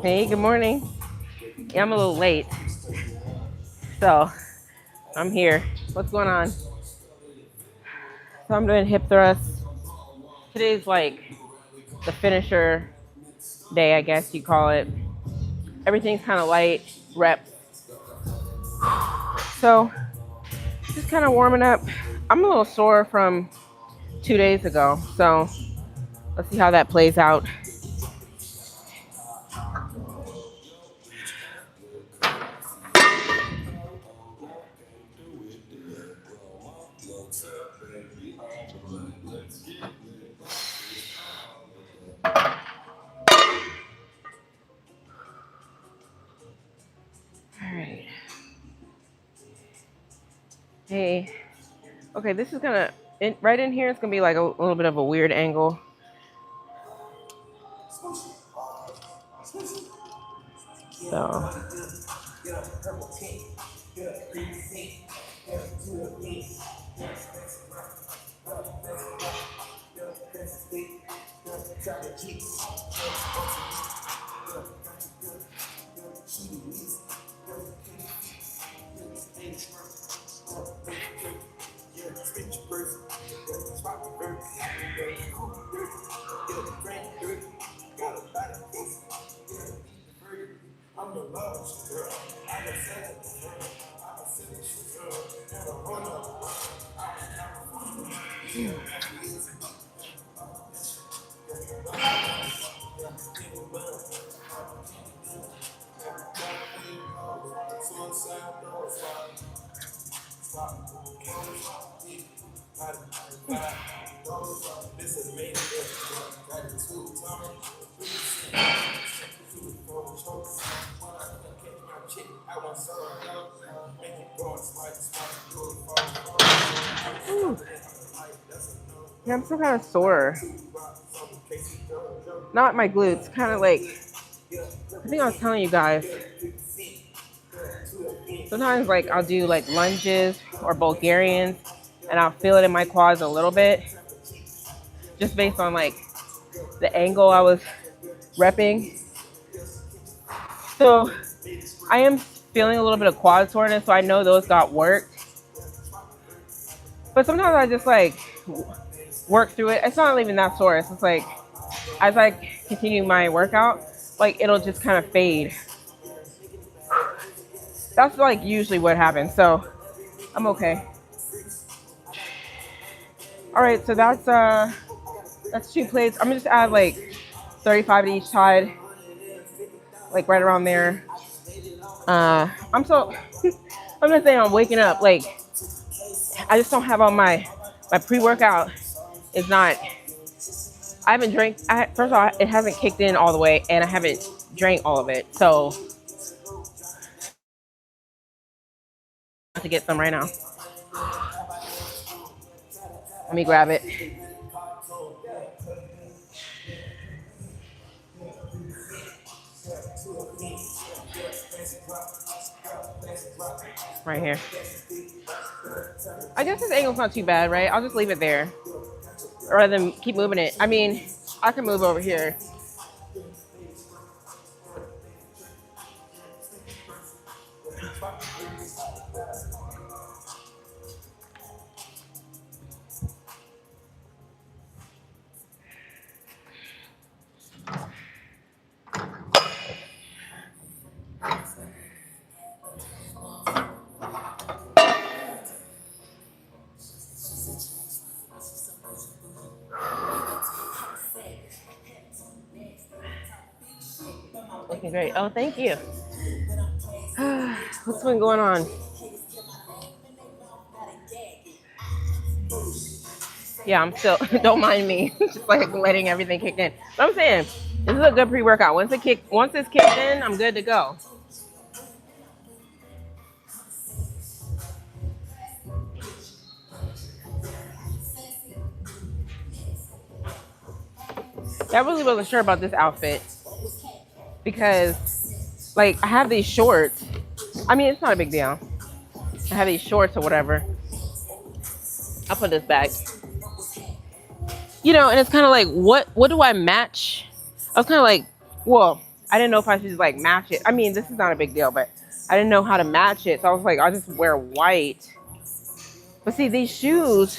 Hey, good morning. Yeah, I'm a little late, so I'm here. What's going on? So I'm doing hip thrusts. Today's like the finisher day, I guess you call it. Everything's kind of light, reps. So just kind of warming up. I'm a little sore from 2 days ago, so let's see how that plays out. All right. Hey. Okay, this is gonna right in here. It's gonna be like a little bit of a weird angle. So. Yeah, I'm still kind of sore. Not my glutes, kind of like, I think I was telling you guys, sometimes like I'll do like lunges or Bulgarians and I'll feel it in my quads a little bit just based on like the angle I was repping. So I am feeling a little bit of quad soreness, so I know those got worked. But sometimes I just like work through it. It's not even that sore. It's just like as I continue my workout, like it'll just kind of fade. That's like usually what happens. So I'm okay. All right, so that's 2 plates. I'm gonna just add like 35 to each side, like right around there. I'm so I'm gonna say I'm waking up. Like I just don't have all my pre-workout is not. I haven't drank. First of all, it hasn't kicked in all the way, and I haven't drank all of it. So to get some right now. Let me grab it. Right here. I guess this angle's not too bad, right? I'll just leave it there rather than keep moving it. I mean, I can move over here. looking great. Oh, thank you. What's been going on? Yeah, I'm still, don't mind me. Just like letting everything kick in. But I'm saying, this is a good pre-workout. Once it's kicked in, I'm good to go. I really wasn't sure about this outfit because, like, I have these shorts. I mean, it's not a big deal. I have these shorts or whatever. I'll put this back. You know, and it's kind of like, what do I match? I was kind of like, well, I didn't know if I should just like match it. I mean, this is not a big deal, but I didn't know how to match it. So I was like, I'll just wear white. But see, these shoes,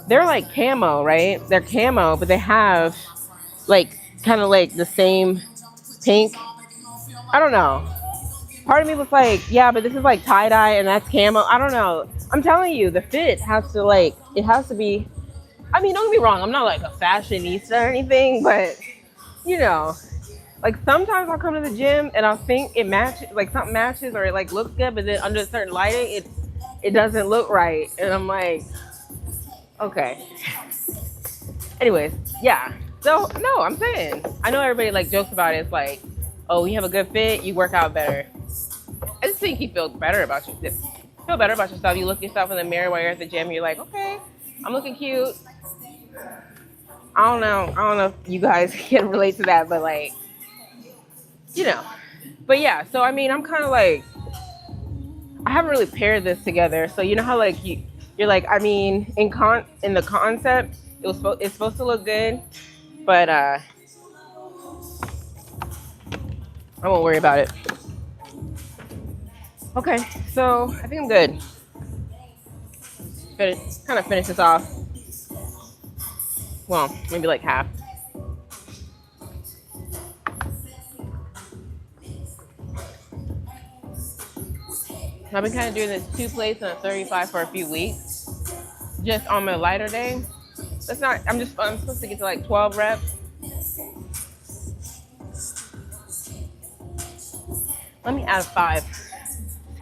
they're like camo, right? They're camo, but they have like kind of like the same pink. I don't know. Part of me was like, yeah, but this is like tie-dye and that's camo. I don't know. I'm telling you, the fit has to like, it has to be, I mean, don't get me wrong. I'm not like a fashionista or anything, but you know, like sometimes I'll come to the gym and I'll think it matches, like something matches or it like looks good, but then under certain lighting, it doesn't look right. And I'm like, okay. Anyways, yeah. So no, I'm saying, I know everybody like jokes about it. It's like, oh, you have a good fit, you work out better. I just think you feel better about yourself. Feel better about yourself. You look yourself in the mirror while you're at the gym. You're like, okay, I'm looking cute. I don't know if you guys can relate to that, but like, you know. But yeah, so I mean, I'm kind of like, I haven't really paired this together. So you know how like you're like, I mean, in the concept, it's supposed to look good, but I won't worry about it. Okay, so I think I'm good. Kind of finish this off. Well, maybe like half. I've been kind of doing this 2 plates and a 35 for a few weeks, just on my lighter day. I'm supposed to get to like 12 reps. Let me add 5.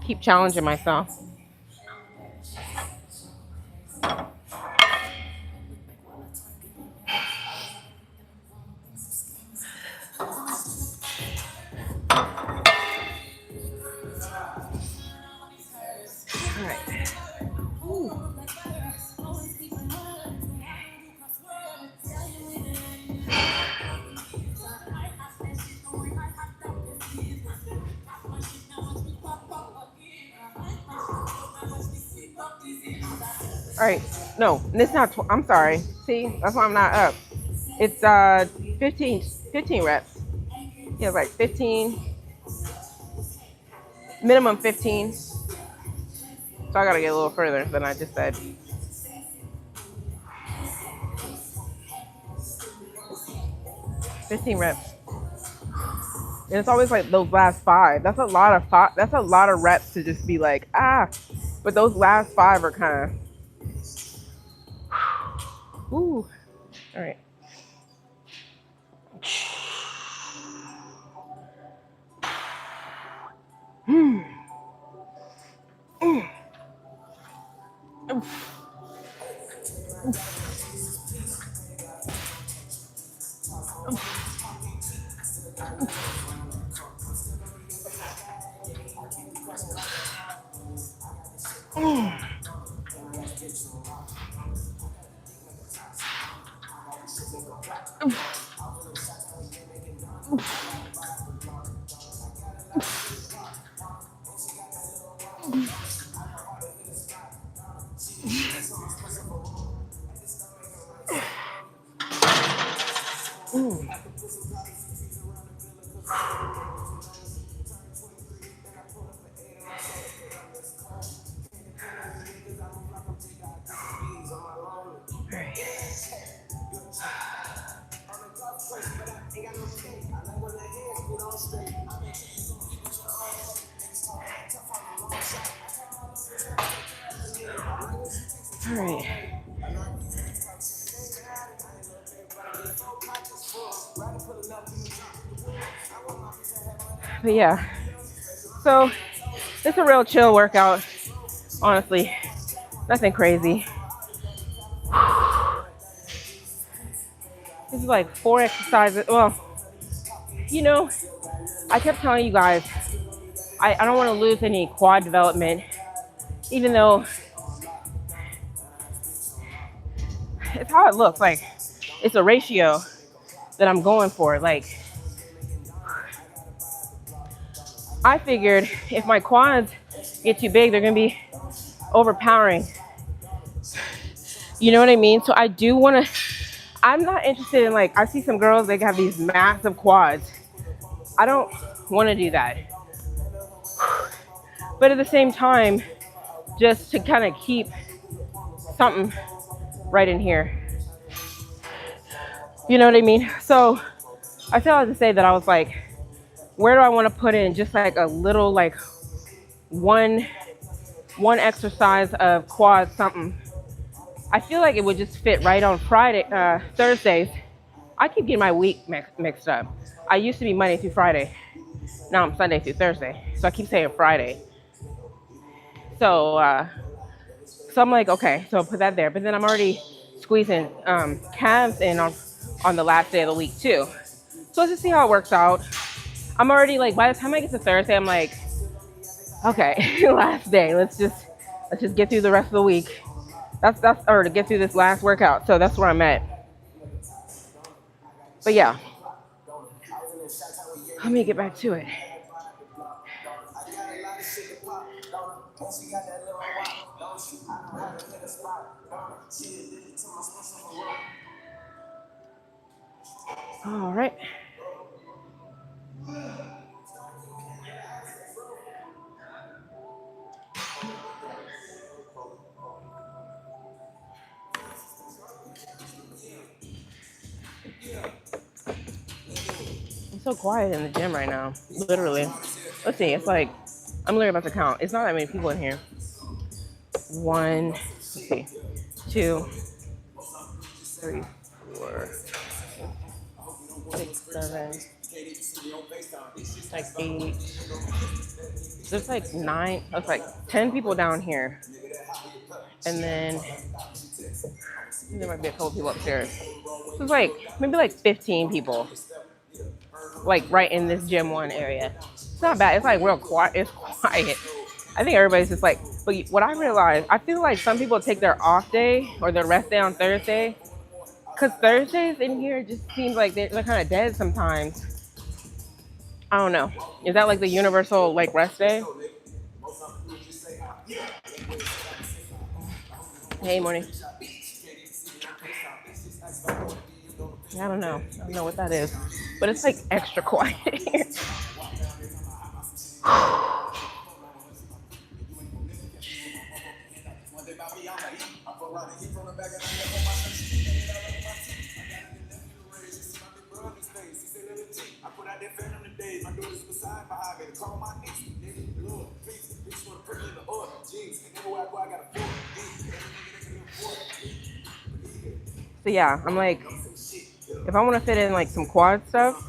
Keep challenging myself. All right. All right. No, it's not. I'm sorry. See, that's why I'm not up. It's 15 reps. Yeah, like 15. Minimum 15. So I gotta get a little further than I just said. $15 reps. And it's always like those last 5. That's a lot of That's a lot of reps to just be like, ah. But those last 5 are kind of. Ooh. All right. All right. But yeah, so it's a real chill workout, honestly. Nothing crazy. This is like 4 exercises. Well, you know, I kept telling you guys, I don't want to lose any quad development, even though it's how it looks. Like, it's a ratio that I'm going for. Like, I figured if my quads get too big, they're going to be overpowering. You know what I mean? So I do want to, I'm not interested in, like, I see some girls, they have these massive quads. I don't want to do that. But at the same time, just to kind of keep something right in here. You know what I mean? So I still have to say that I was like, where do I want to put in just like a little, like one exercise of quad something. I feel like it would just fit right on Thursdays. I keep getting my week mixed up. I used to be Monday through Friday. Now I'm Sunday through Thursday. So I keep saying Friday. So I'm like, okay, so I'll put that there. But then I'm already squeezing calves in on the last day of the week too. So let's just see how it works out. I'm already like, by the time I get to Thursday, I'm like, okay, last day. Let's just get through the rest of the week. Or to get through this last workout. So that's where I'm at. But yeah, let me get back to it. All right. I'm so quiet in the gym right now. Literally. Let's see. It's like, I'm literally about to count. It's not that many people in here. 1, let's see, 2, 3, 4, 6, 7, like 8. There's like 9. There's like 10 people down here. And then there might be a couple people upstairs. So it's like maybe like 15 people. Like right in this gym 1 area. It's not bad. It's like real quiet. It's quiet. I think everybody's just like, but what I realized, I feel like some people take their off day or their rest day on Thursday. Because Thursdays in here just seems like they're kind of dead sometimes. I don't know. Is that like the universal like rest day? Hey, morning. I don't know. I don't know what that is. But it's like extra quiet here. So yeah, I'm like, if I want to fit in like some quad stuff,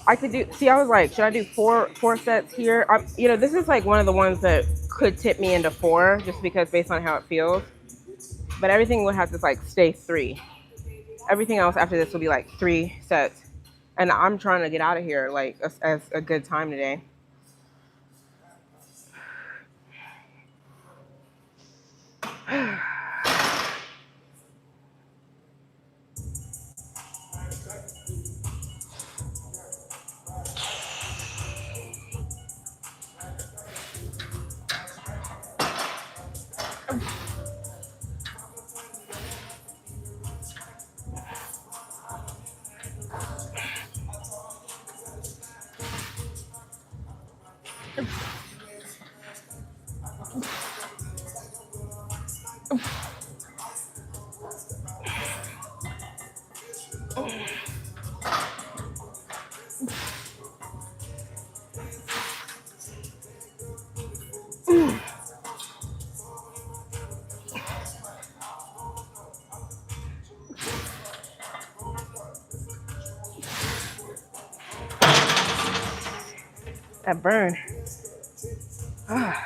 I could do. See, I was like, should I do four sets here? You know, this is like one of the ones that could tip me into 4, just because based on how it feels. But everything would have to like stay 3. Everything else after this will be like 3 sets, and I'm trying to get out of here like as a good time today. That burn. All right.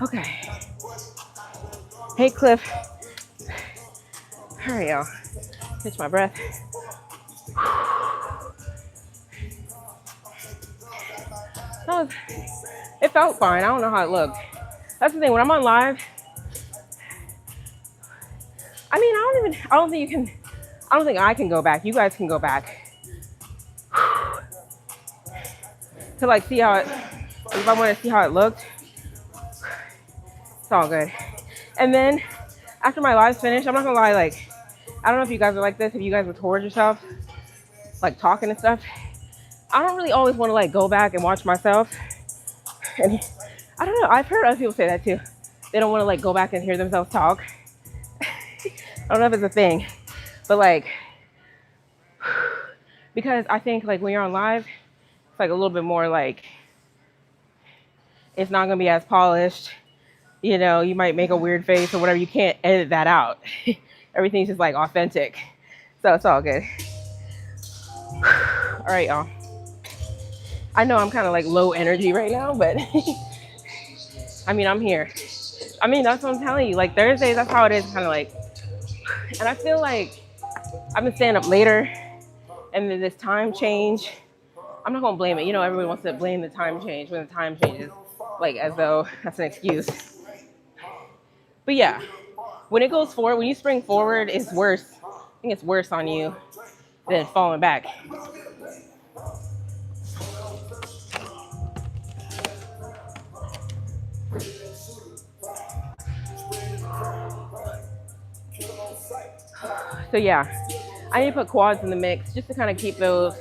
Okay. Hey, Cliff. All right, y'all. Catch my breath. It felt fine. I don't know how it looked. That's the thing. When I'm on live, I mean, I don't think I can go back. You guys can go back to like see how it, if I want to see how it looked. It's all good. And then after my live's finished, I'm not gonna lie, like, I don't know if you guys are like this, if you guys record yourself, like talking and stuff. I don't really always want to like go back and watch myself. And I don't know, I've heard other people say that too. They don't want to like go back and hear themselves talk. I don't know if it's a thing, but like, because I think like when you're on live, it's like a little bit more like, it's not gonna be as polished. You know, you might make a weird face or whatever. You can't edit that out. Everything's just like authentic. So it's all good. All right, y'all. I know I'm kind of like low energy right now, but I mean, I'm here. I mean, that's what I'm telling you. Like Thursdays, that's how it is, kind of like. And I feel like I've been staying up later, and then this time change. I'm not gonna blame it. You know, everyone wants to blame the time change when the time changes, like as though that's an excuse. But yeah, when it goes forward, when you spring forward, it's worse. I think it's worse on you than falling back. So yeah, I need to put quads in the mix just to kind of keep those.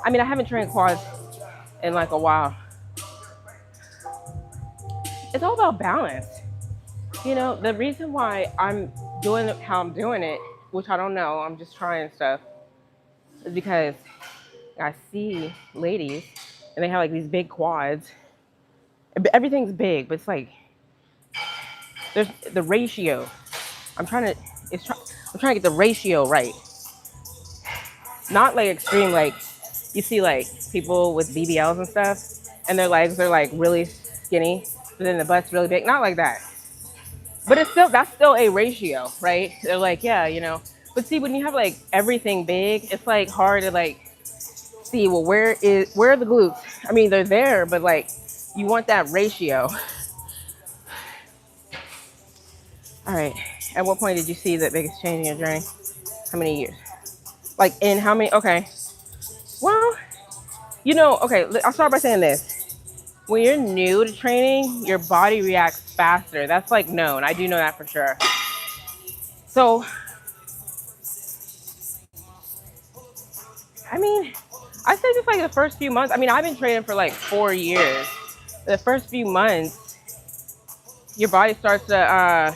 I mean, I haven't trained quads in like a while. It's all about balance. You know, the reason why I'm doing it how I'm doing it, which I don't know, I'm just trying stuff, is because I see ladies and they have like these big quads. Everything's big, but it's like there's the ratio. I'm trying to get the ratio right. Not like extreme, like you see like people with BBLs and stuff, and their legs are like really skinny, but then the butt's really big. Not like that. But that's still a ratio, right? They're like, yeah, you know. But see, when you have like everything big, it's like hard to like see, well, where are the glutes? I mean, they're there, but like you want that ratio. All right. At what point did you see the biggest change in your journey? How many years? Like in how many? Okay. Well, you know, okay, I'll start by saying this. When you're new to training, your body reacts faster. That's like known. I do know that for sure. So, I mean, I say just like the first few months. I mean, I've been training for like 4 years. The first few months, your body starts to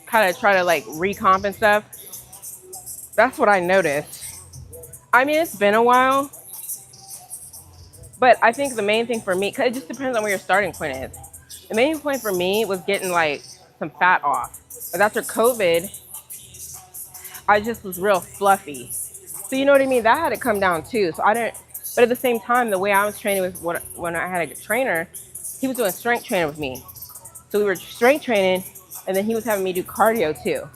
kind of try to like recomp and stuff. That's what I noticed. I mean, it's been a while. But I think the main thing for me, because it just depends on where your starting point is. The main point for me was getting like some fat off. But after COVID, I just was real fluffy. So you know what I mean? That had to come down too. So I didn't, but at the same time, the way I was training was when I had a trainer, he was doing strength training with me. So we were strength training, and then he was having me do cardio too.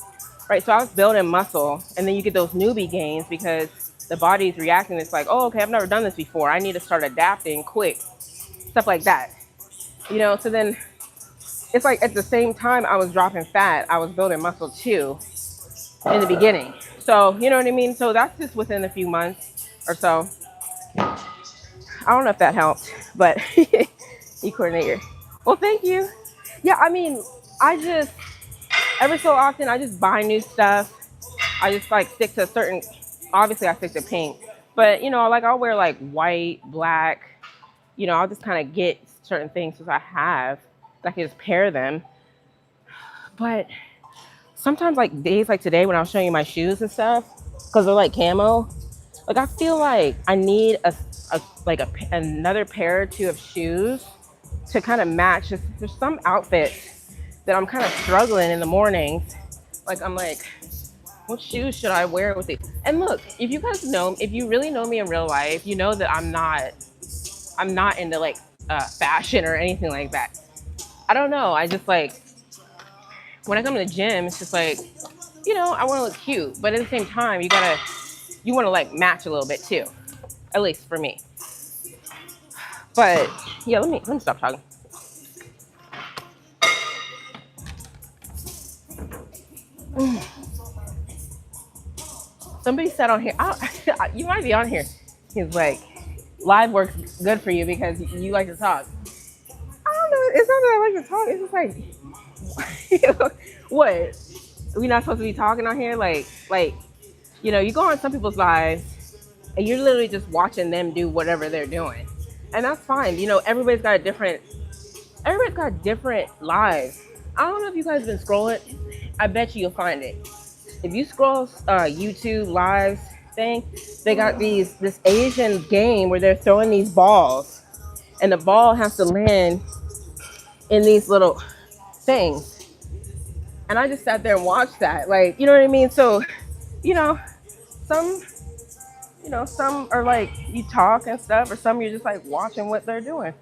Right, so I was building muscle, and then you get those newbie gains because the body's reacting. It's like, oh, okay, I've never done this before. I need to start adapting quick, stuff like that. You know, so then it's like at the same time I was dropping fat, I was building muscle too in the beginning. So, you know what I mean? So that's just within a few months or so. I don't know if that helped, but e-coordinator. Well, thank you. Yeah, I mean, every so often, I just buy new stuff. I just like stick to obviously I stick to pink, but you know, like I'll wear like white, black, you know, I'll just kind of get certain things since I have, I can just pair them. But sometimes like days like today when I was showing you my shoes and stuff, because they're like camo. Like I feel like I need another pair or two of shoes to kind of match. There's some outfits that I'm kind of struggling in the mornings. Like I'm like, what shoes should I wear with these? And look, if you guys know, if you really know me in real life, you know that I'm not into like fashion or anything like that. I don't know. I just like when I come to the gym, it's just like, you know, I want to look cute, but at the same time, you want to like match a little bit too, at least for me. But yeah, let me stop talking. Somebody said on here, you might be on here. He's like, live works good for you because you like to talk. I don't know. It's not that I like to talk. It's just like, what? We not supposed to be talking on here? Like, you know, you go on some people's lives and you're literally just watching them do whatever they're doing. And that's fine. You know, everybody's got different lives. I don't know if you guys have been scrolling. I bet you'll find it. If you scroll YouTube lives thing, they got this Asian game where they're throwing these balls and the ball has to land in these little things. And I just sat there and watched that. Like, you know what I mean? So, you know, some are like you talk and stuff, or some you're just like watching what they're doing.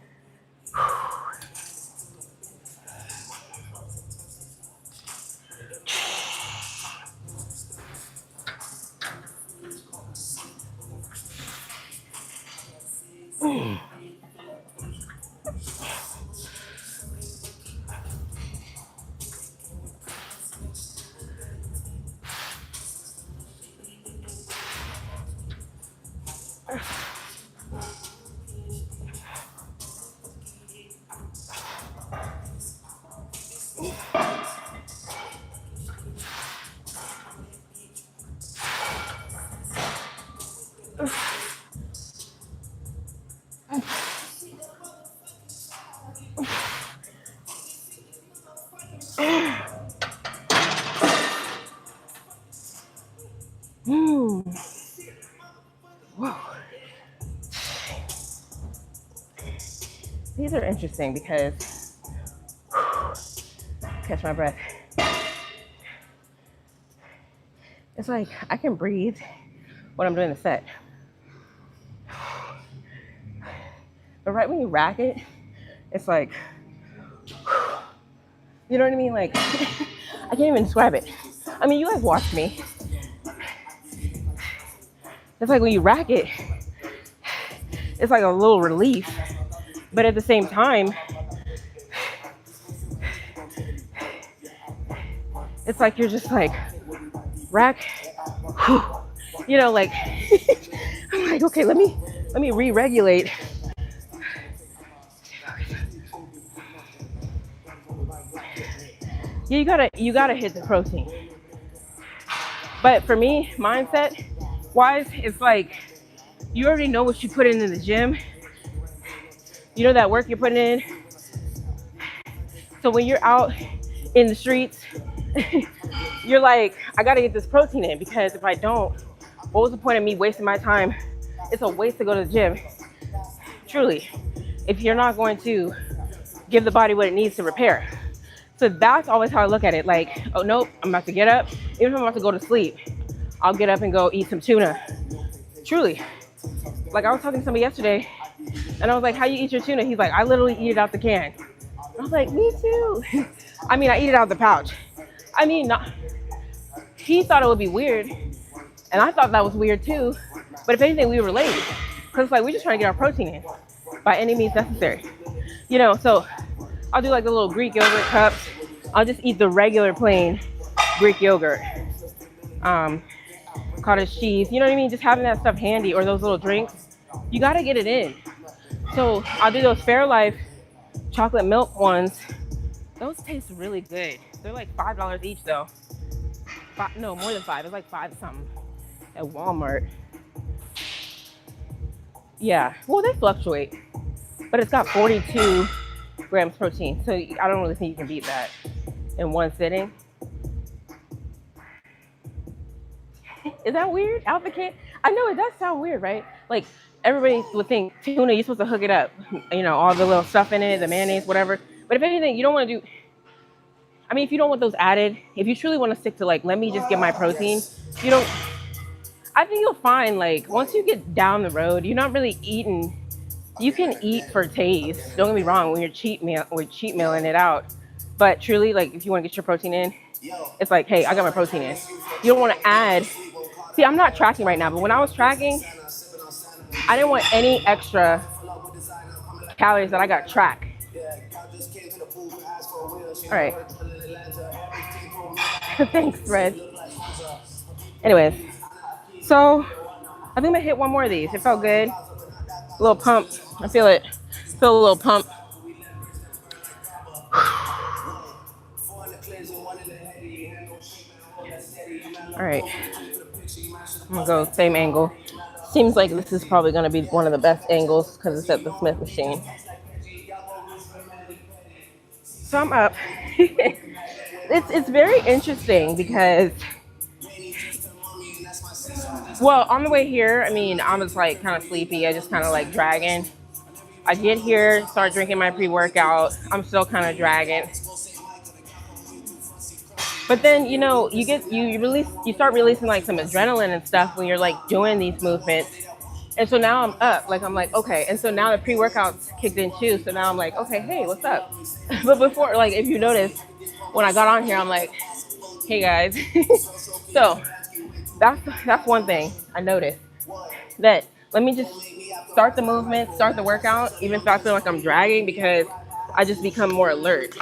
Whoa. These are interesting because catch my breath. It's like I can breathe when I'm doing the set. But right when you rack it, it's like, you know what I mean? Like, I can't even describe it. I mean, you guys watch me. It's like when you rack it, it's like a little relief. But at the same time, it's like you're just like, rack, whew, you know, like, I'm like, okay, let me re-regulate. Yeah, you gotta hit the protein. But for me, mindset wise, it's like you already know what you put in the gym. You know that work you're putting in. So when you're out in the streets, you're like, I gotta get this protein in, because if I don't, what was the point of me wasting my time? It's a waste to go to the gym. Truly, if you're not going to give the body what it needs to repair. So that's always how I look at it. Like, oh nope, I'm about to get up. Even if I'm about to go to sleep, I'll get up and go eat some tuna. Truly. Like I was talking to somebody yesterday and I was like, how you eat your tuna? He's like, I literally eat it out the can. I was like, me too. I mean, I eat it out of the pouch. I mean, he thought it would be weird. And I thought that was weird too. But if anything, we relate. Because it's like, we're just trying to get our protein in by any means necessary. You know, so I'll do like the little Greek yogurt cups. I'll just eat the regular plain Greek yogurt. Cottage cheese, you know what I mean? Just having that stuff handy, or those little drinks. You got to get it in. So I'll do those Fairlife chocolate milk ones. Those taste really good. They're like $5 each though. No, more than $5. It's like $5 something at Walmart. Yeah, well, they fluctuate, but it's got 42 grams protein. So I don't really think you can beat that in one sitting. Is that weird? Alpha K? I know it does sound weird, right? Like everybody would think tuna, you're supposed to hook it up, you know, all the little stuff in it, the mayonnaise, whatever. But if anything, you don't want to do. I mean, if you don't want those added, if you truly want to stick to like, let me just get my protein, you don't. I think you'll find like once you get down the road, you're not really eating. You can eat for taste. Don't get me wrong when you're cheat mealing it out. But truly, like if you want to get your protein in, it's like, hey, I got my protein in. You don't want to add. See, I'm not tracking right now, but when I was tracking, I didn't want any extra calories that I got tracked. All right. Thanks, Red. Anyways, so I think I'm gonna hit one more of these. It felt good. A little pump. I feel it. Feel a little pump. All right. I'm gonna go same angle. Seems like this is probably gonna be one of the best angles because it's at the Smith machine. So I'm up. It's very interesting because, well, on the way here, I mean, I was like kind of sleepy. I just kind of like dragging. I get here, start drinking my pre-workout. I'm still kind of dragging. But then, you know, you start releasing like some adrenaline and stuff when you're like doing these movements. And so now I'm up, like I'm like, okay. And so now the pre-workout's kicked in too. So now I'm like, okay, hey, what's up? But before, like, if you notice, when I got on here, I'm like, hey guys. So that's one thing I noticed, that let me just start the movement, start the workout, even if I feel like I'm dragging, because I just become more alert.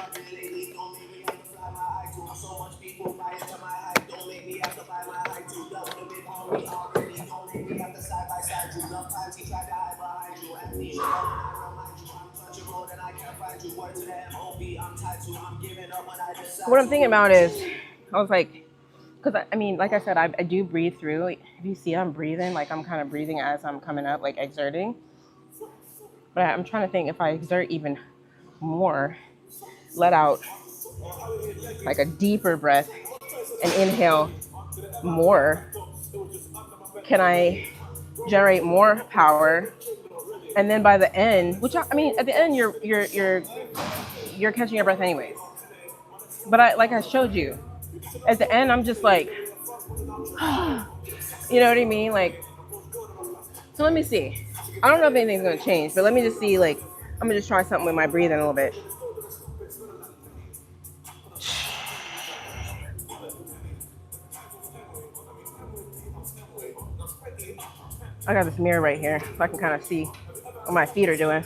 What I'm thinking about is, I was like, because I mean, like I said, I do breathe through. If you see, I'm breathing, like I'm kind of breathing as I'm coming up, like exerting. But I'm trying to think, if I exert even more, let out like a deeper breath and inhale more, can I generate more power? And then by the end, which I mean, at the end, you're catching your breath anyways. But like I showed you, at the end, I'm just like, you know what I mean? Like, so let me see. I don't know if anything's gonna change, but let me just see. Like, I'm gonna just try something with my breathing a little bit. I got this mirror right here, so I can kind of see what my feet are doing.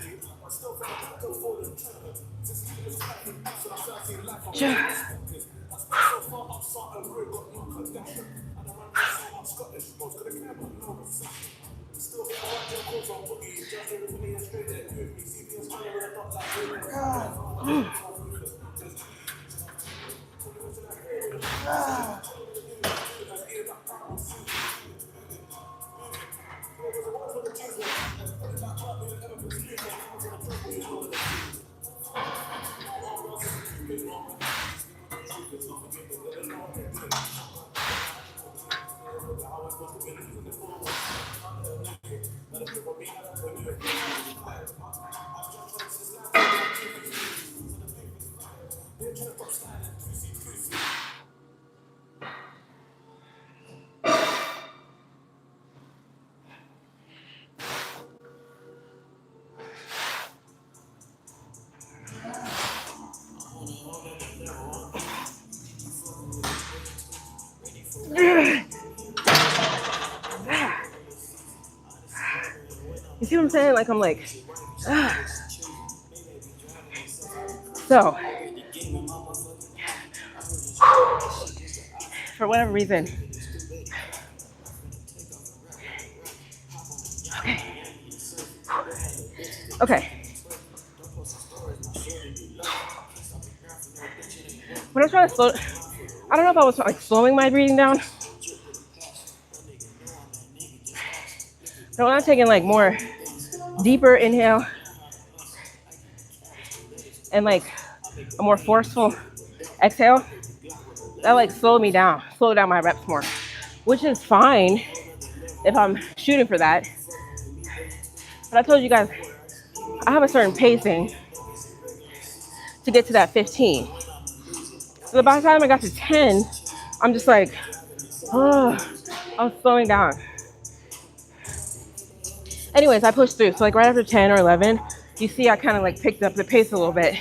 You see what I'm saying? Like, I'm like, So, for whatever reason, okay. When I was trying to slow, I don't know if I was like slowing my breathing down. So when I'm taking like more deeper inhale and like a more forceful exhale, that like slowed down my reps more. which is fine if I'm shooting for that. But I told you guys, I have a certain pacing to get to that 15. So by the time I got to 10, I'm just like, oh, I was slowing down. Anyways, I pushed through. So like right after 10 or 11, you see I kind of like picked up the pace a little bit.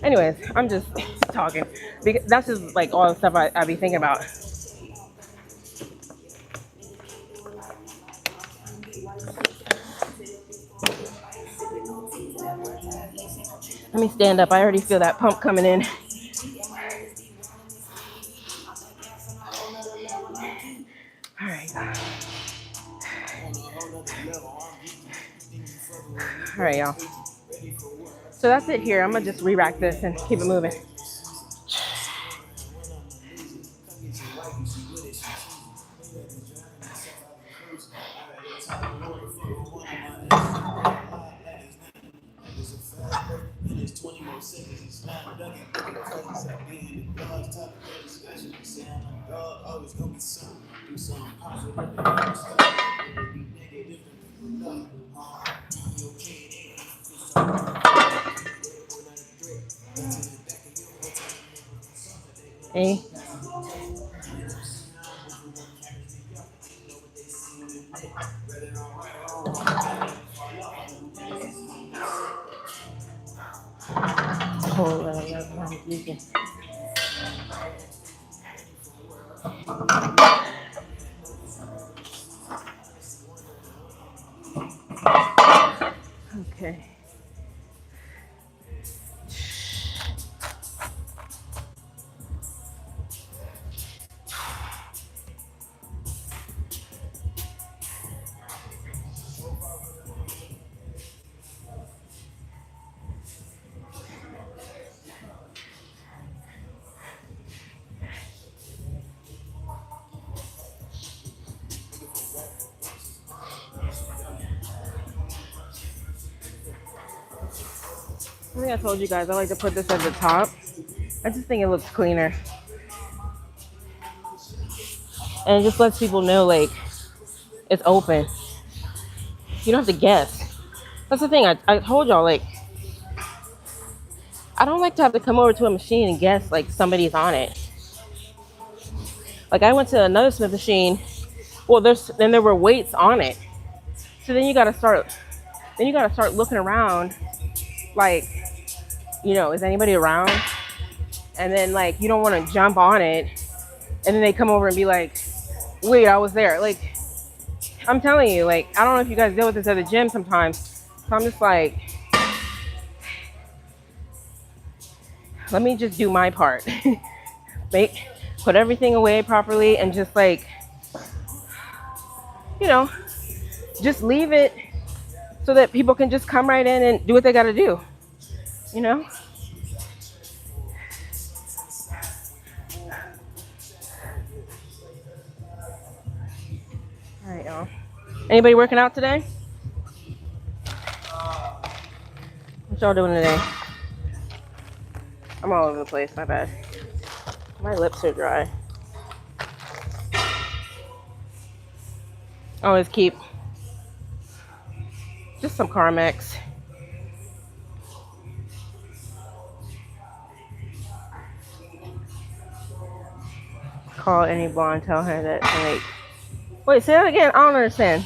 Anyways, I'm just talking. Because that's just like all the stuff I be thinking about. Let me stand up. I already feel that pump coming in. All right. All right, y'all. So that's it here. I'm gonna just re-rack this and keep it moving. Hey. Okay. I think I told you guys I like to put this at the top. I just think it looks cleaner. And it just lets people know like it's open. You don't have to guess. That's the thing. I told y'all, like, I don't like to have to come over to a machine and guess like somebody's on it. Like I went to another Smith machine. Well, there were weights on it. So then you gotta start looking around, like, is anybody around? And then like you don't want to jump on it, and then they come over and be like, wait, I was there. Like, I'm telling you, like, I don't know if you guys deal with this at the gym sometimes. So I'm just like, let me just do my part. Put everything away properly and just like, just leave it so that people can just come right in and do what they got to do, All right, y'all. Anybody working out today? What y'all doing today? I'm all over the place, my bad. My lips are dry. Always keep just some Carmex. Call any blonde, tell her that, like, wait, say that again. I don't understand.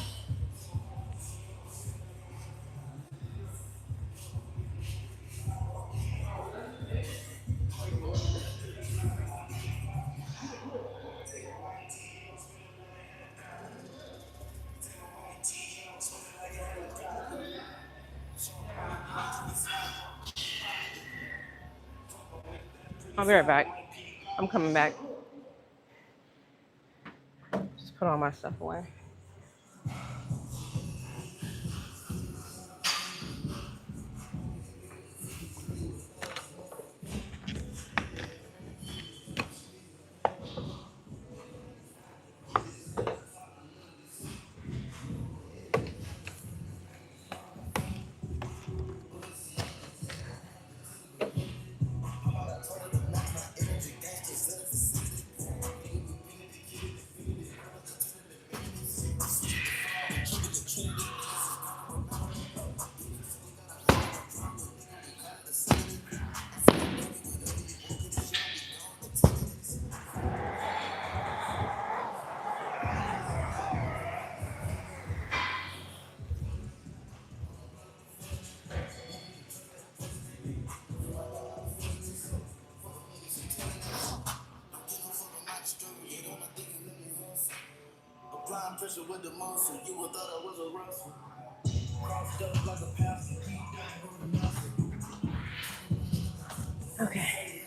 I'll be right back. I'm coming back. Just put all my stuff away. Okay.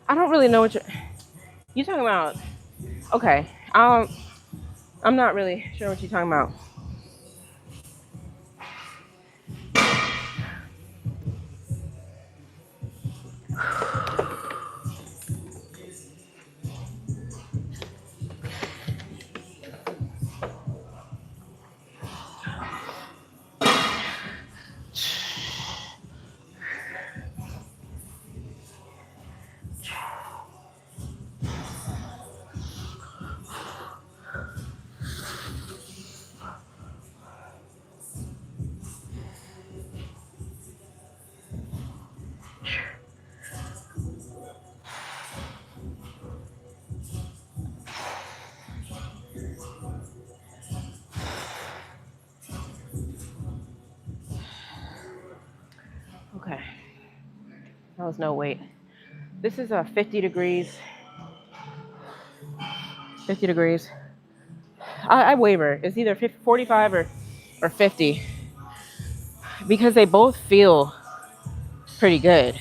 I don't really know what you're talking about. Okay. I'm not really sure what you're talking about. Okay. That was no weight. This is a 50 degrees. 50 degrees. I waver. It's either 50, 45 or 50 because they both feel pretty good.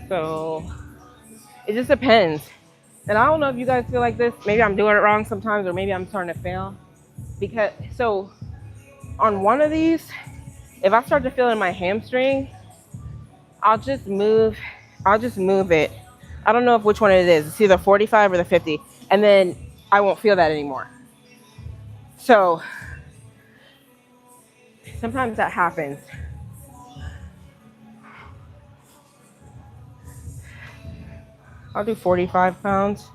So it just depends. And I don't know if you guys feel like this. Maybe I'm doing it wrong sometimes, or maybe I'm starting to fail. Because so on one of these, if I start to feel in my hamstring, I'll just move it. I don't know which one it is. It's either 45 or the 50. And then I won't feel that anymore. So sometimes that happens. I'll do 45 pounds.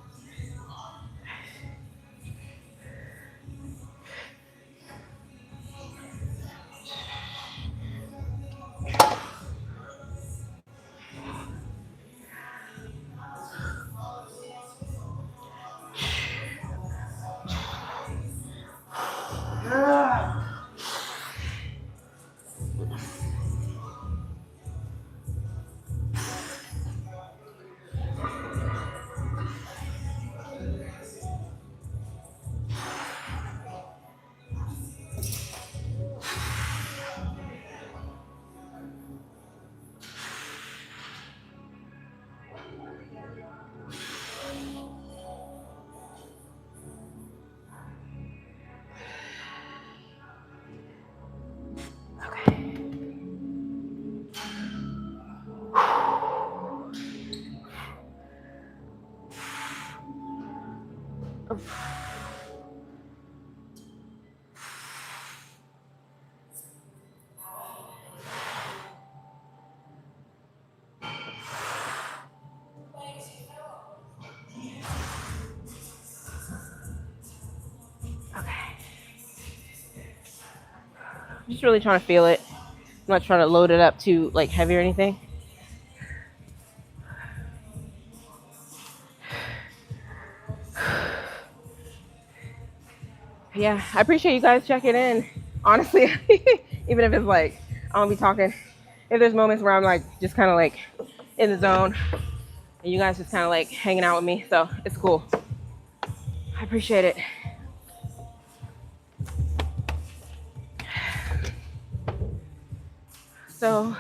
I'm just really trying to feel it. I'm not trying to load it up too like heavy or anything. Yeah, I appreciate you guys checking in. Honestly, even if it's like I don't be talking. If there's moments where I'm like just kind of like in the zone, and you guys just kind of like hanging out with me, so it's cool. I appreciate it. So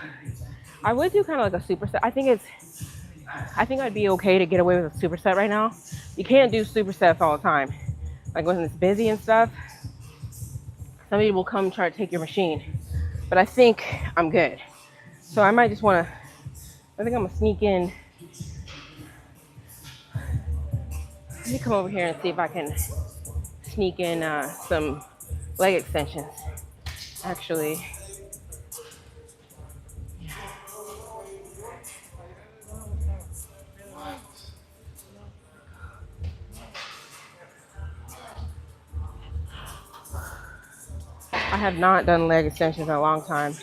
I would do kind of like a superset. I think I'd be okay to get away with a superset right now. You can't do supersets all the time. Like when it's busy and stuff, somebody will come try to take your machine. But I think I'm good. So I might just want to, I think I'm going to sneak in. Let me come over here and see if I can sneak in some leg extensions. Actually, I have not done leg extensions in a long time.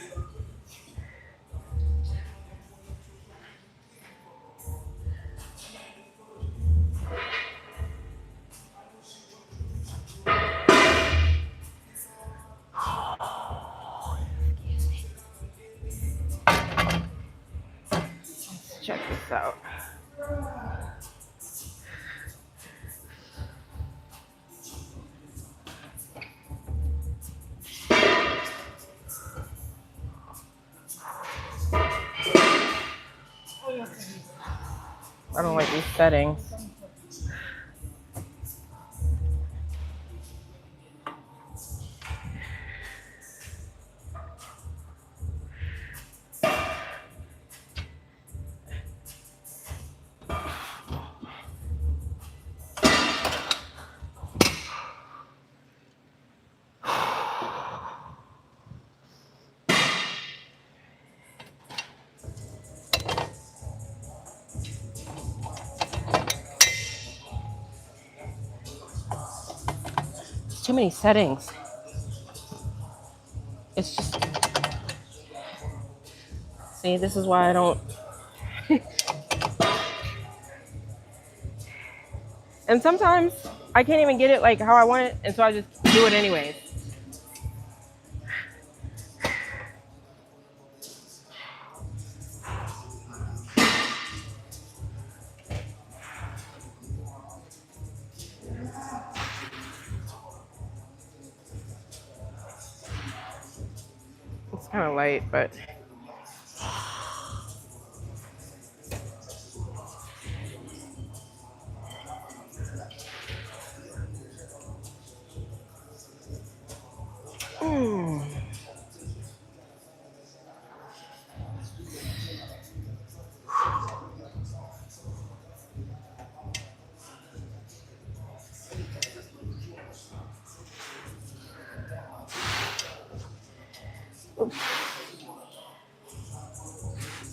check this out. I don't like these settings. Too many settings. It's just, see, this is why I don't. And sometimes I can't even get it like how I want it, and so I just do it anyways. It's kind of light, but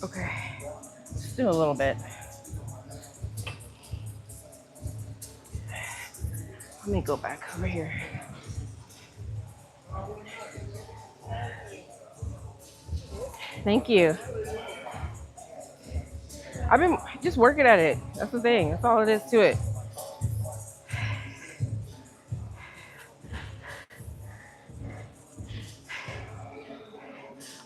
okay, let's do a little bit. Let me go back over here. Thank you. I've been just working at it. That's the thing. That's all it is to it.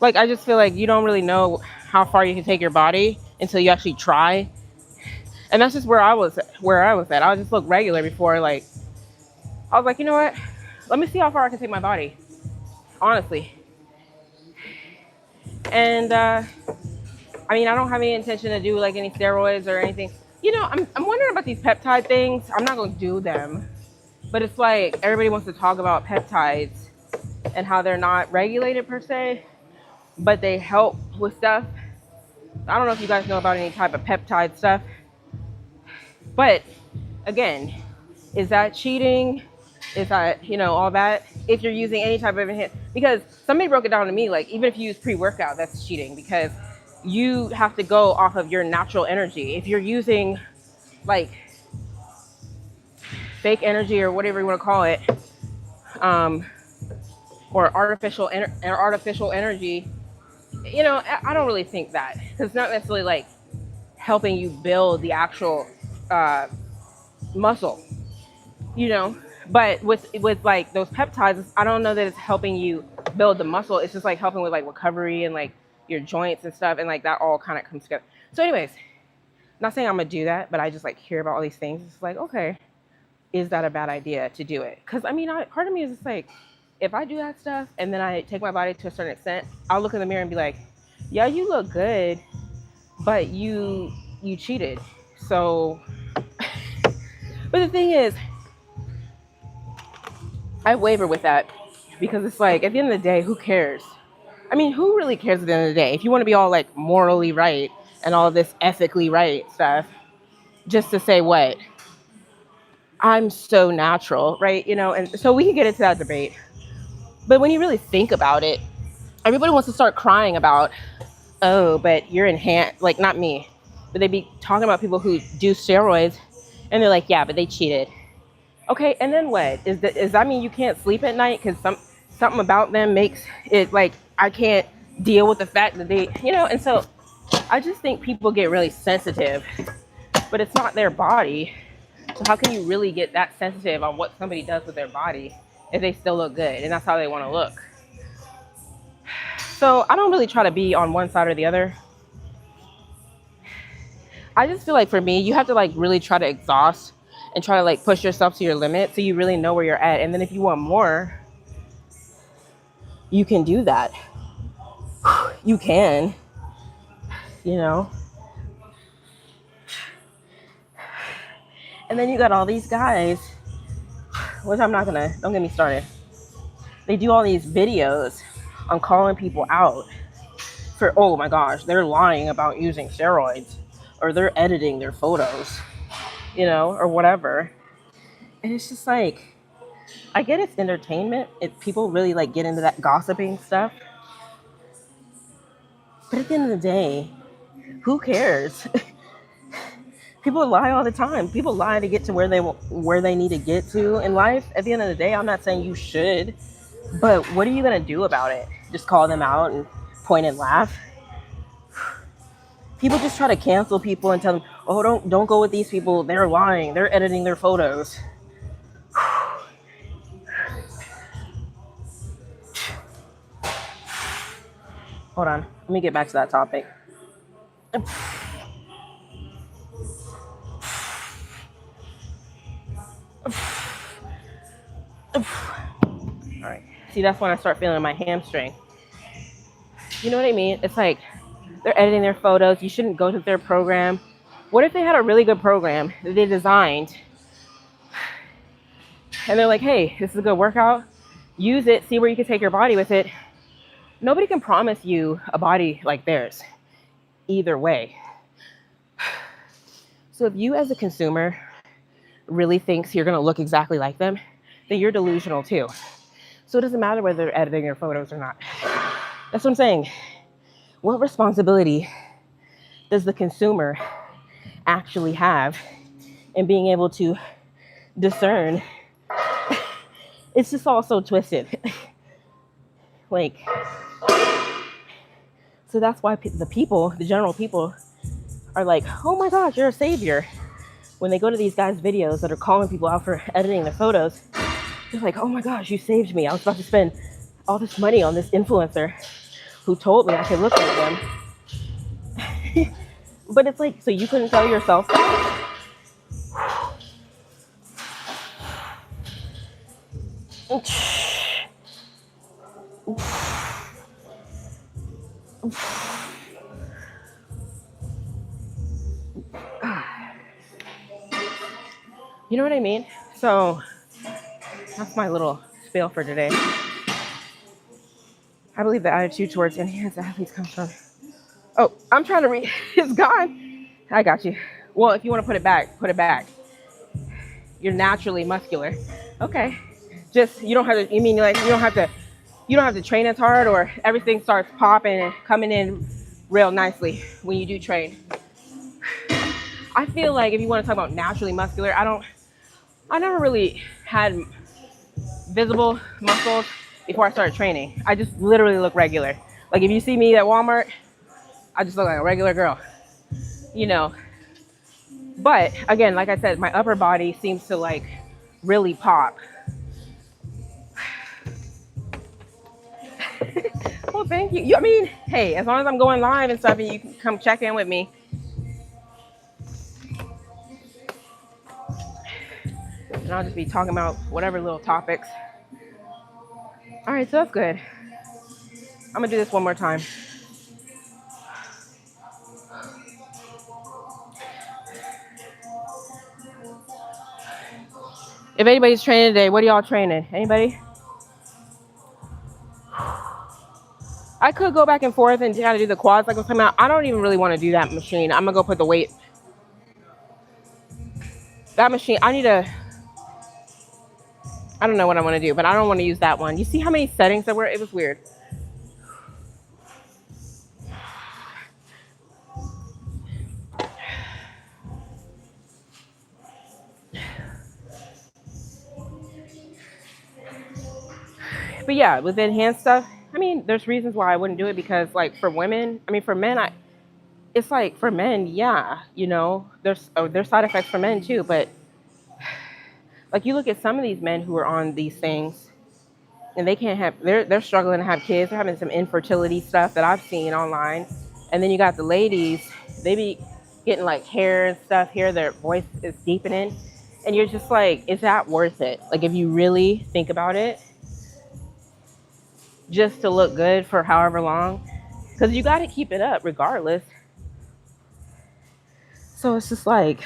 Like, I just feel like you don't really know how far you can take your body until you actually try. And that's just where I was at. I just looked regular before. Like, I was like, you know what? Let me see how far I can take my body. Honestly. And I mean, I don't have any intention to do like any steroids or anything. You know, I'm wondering about these peptide things. I'm not going to do them. But it's like everybody wants to talk about peptides and how they're not regulated per se, but they help with stuff. I don't know if you guys know about any type of peptide stuff. But again, is that cheating? Is that, you know, all that? If you're using any type of enhancement, because somebody broke it down to me, like even if you use pre-workout, that's cheating because you have to go off of your natural energy. If you're using like fake energy or whatever you want to call it, or artificial energy, you know, I don't really think that, because it's not necessarily like helping you build the actual muscle, you know. But with like those peptides, I don't know that it's helping you build the muscle. It's just like helping with like recovery and like your joints and stuff, and like that all kind of comes together. So anyways, not saying I'm gonna do that, but I just like hear about all these things. It's like, okay, is that a bad idea to do it? Because I mean, part of me is just like, if I do that stuff and then I take my body to a certain extent, I'll look in the mirror and be like, yeah, you look good, but you cheated. So, but the thing is, I waver with that, because it's like, at the end of the day, who cares? I mean, who really cares at the end of the day? If you want to be all like morally right and all this ethically right stuff, just to say what? I'm so natural, right? You know, and so we can get into that debate. But when you really think about it, everybody wants to start crying about, oh, but you're enhanced, like not me, but they'd be talking about people who do steroids and they're like, yeah, but they cheated. Okay, and then what? Does that mean you can't sleep at night because something about them makes it like I can't deal with the fact that they, you know? And so I just think people get really sensitive, but it's not their body. So how can you really get that sensitive on what somebody does with their body if they still look good and that's how they want to look? So I don't really try to be on one side or the other. I just feel like for me, you have to like really try to exhaust and try to like push yourself to your limit so you really know where you're at. And then if you want more, you can do that. You can, you know. And then you got all these guys, which I'm not gonna, don't get me started. They do all these videos on calling people out for, oh my gosh, they're lying about using steroids or they're editing their photos, you know, or whatever. And it's just like, I get it's entertainment. If people really like get into that gossiping stuff. But at the end of the day, who cares? People lie all the time. People lie to get to where they need to get to in life. At the end of the day, I'm not saying you should, but what are you gonna do about it? Just call them out and point and laugh? People just try to cancel people and tell them, "Oh, don't go with these people. They're lying. They're editing their photos." Hold on. Let me get back to that topic. All right. See, that's when I start feeling my hamstring. You know what I mean? It's like they're editing their photos. You shouldn't go to their program. What if they had a really good program that they designed and they're like, hey, this is a good workout. Use it. See where you can take your body with it. Nobody can promise you a body like theirs either way. So if you as a consumer really thinks you're going to look exactly like them, then you're delusional too. So it doesn't matter whether they're editing your photos or not. That's what I'm saying. What responsibility does the consumer actually have in being able to discern? It's just all so twisted. Like, so that's why the people, the general people, are like, oh my gosh, you're a savior. When they go to these guys' videos that are calling people out for editing their photos, they're like, oh my gosh, you saved me. I was about to spend all this money on this influencer who told me I could look like them. But it's like, so you couldn't tell yourself that? You know what I mean? So that's my little spiel for today. I believe the attitude towards enhanced athletes comes from, oh, I'm trying to read. It's gone. I got you. Well, if you want to put it back, put it back. You're naturally muscular. Okay. Just, you don't have to, you mean like you don't have to train as hard, or everything starts popping and coming in real nicely when you do train? I feel like if you want to talk about naturally muscular, I never really had visible muscles before I started training. I just literally look regular. Like if you see me at Walmart, I just look like a regular girl, you know. But again, like I said, my upper body seems to like really pop. Well, thank you. I mean, hey, as long as I'm going live and stuff and you can come check in with me. And I'll just be talking about whatever little topics. All right, so that's good. I'm gonna do this one more time. If anybody's training today, what are y'all training? Anybody? I could go back and forth and try to do the quads like I was talking about. I don't even really want to do that machine. I'm gonna go put the weight. That machine, I don't know what I want to do, but I don't want to use that one. You see how many settings there were? It was weird. But yeah, with enhanced stuff, I mean, there's reasons why I wouldn't do it, because like for women, I mean, for men, it's like for men, yeah, you know, there's side effects for men too. But like you look at some of these men who are on these things and they can't have, they're struggling to have kids. They're having some infertility stuff that I've seen online. And then you got the ladies, they be getting like hair and stuff here, their voice is deepening. And you're just like, is that worth it? Like, if you really think about it, just to look good for however long, because you got to keep it up regardless. So it's just like,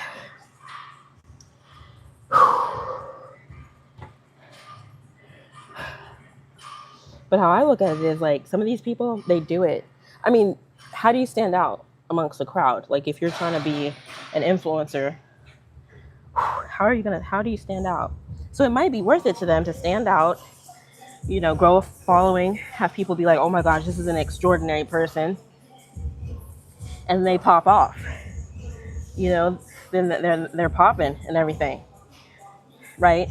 but how I look at it is like, some of these people, they do it. I mean, how do you stand out amongst the crowd? Like, if you're trying to be an influencer, how do you stand out? So it might be worth it to them to stand out, you know, grow a following, have people be like, oh my gosh, this is an extraordinary person. And they pop off, you know, then they're popping and everything, right?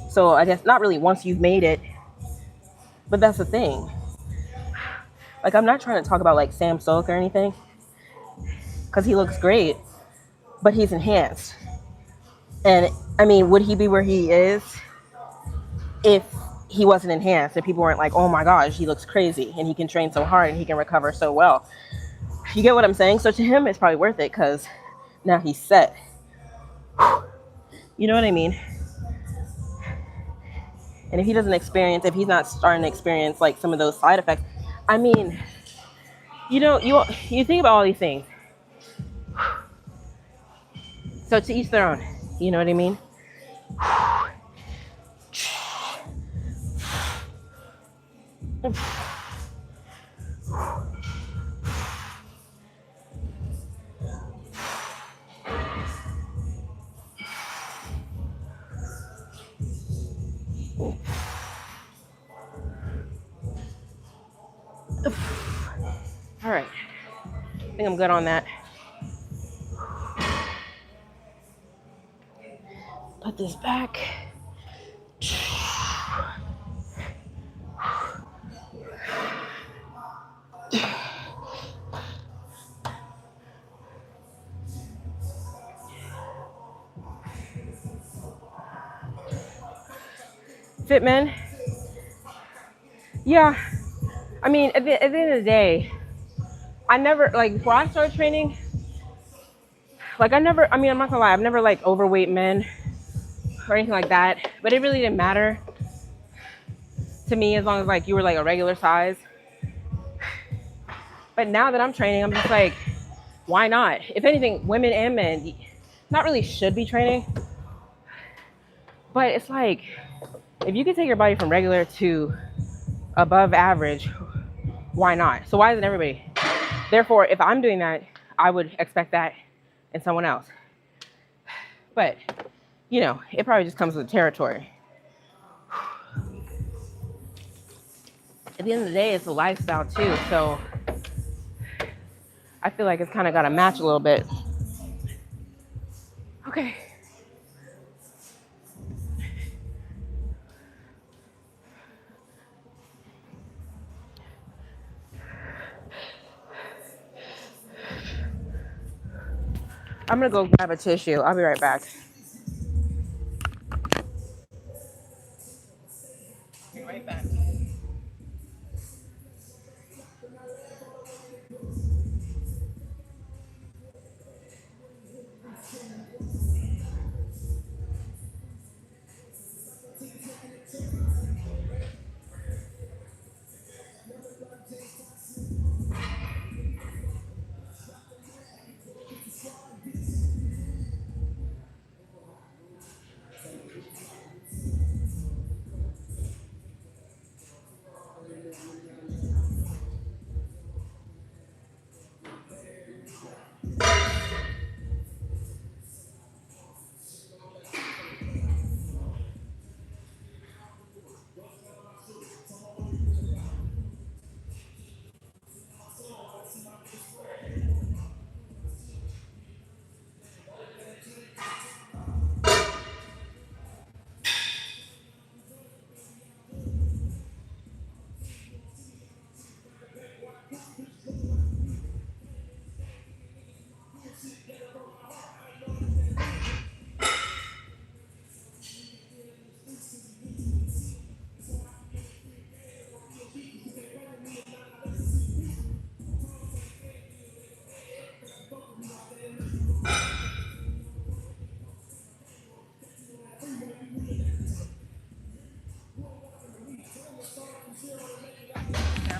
So I guess not really once you've made it, but that's the thing. Like, I'm not trying to talk about like Sam Sulk or anything, because he looks great, but he's enhanced. And I mean, would he be where he is if he wasn't enhanced? If people weren't like, oh my gosh, he looks crazy and he can train so hard and he can recover so well. You get what I'm saying? So to him, it's probably worth it because now he's set. You know what I mean? And if he doesn't experience, if he's not starting to experience like some of those side effects, I mean, you know, you think about all these things. So to each their own. You know what I mean? All right. I think I'm good on that. Put this back. Fit men. Yeah. I mean, at the end of the day, I never, like, before I started training, like, I'm not gonna lie, I've never like overweight men or anything like that, but it really didn't matter to me as long as like you were like a regular size. But now that I'm training, I'm just like, why not? If anything, women and men not really should be training, but it's like, if you can take your body from regular to above average, why not? So why isn't everybody? Therefore, if I'm doing that, I would expect that in someone else. But, you know, it probably just comes with the territory. At the end of the day, it's a lifestyle too, so I feel like it's kind of got to match a little bit. Okay. I'm gonna go grab a tissue. I'll be right back. Be right back.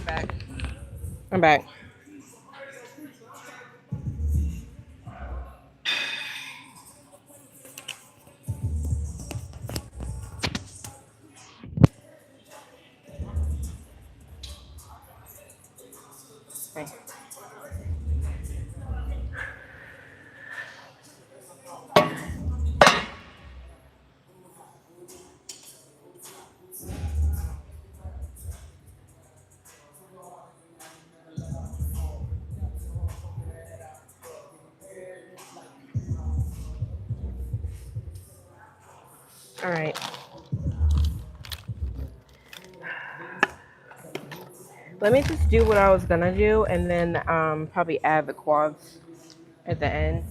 back. I'm back. Okay. All right. Let me just do what I was gonna do and then probably add the quads at the end.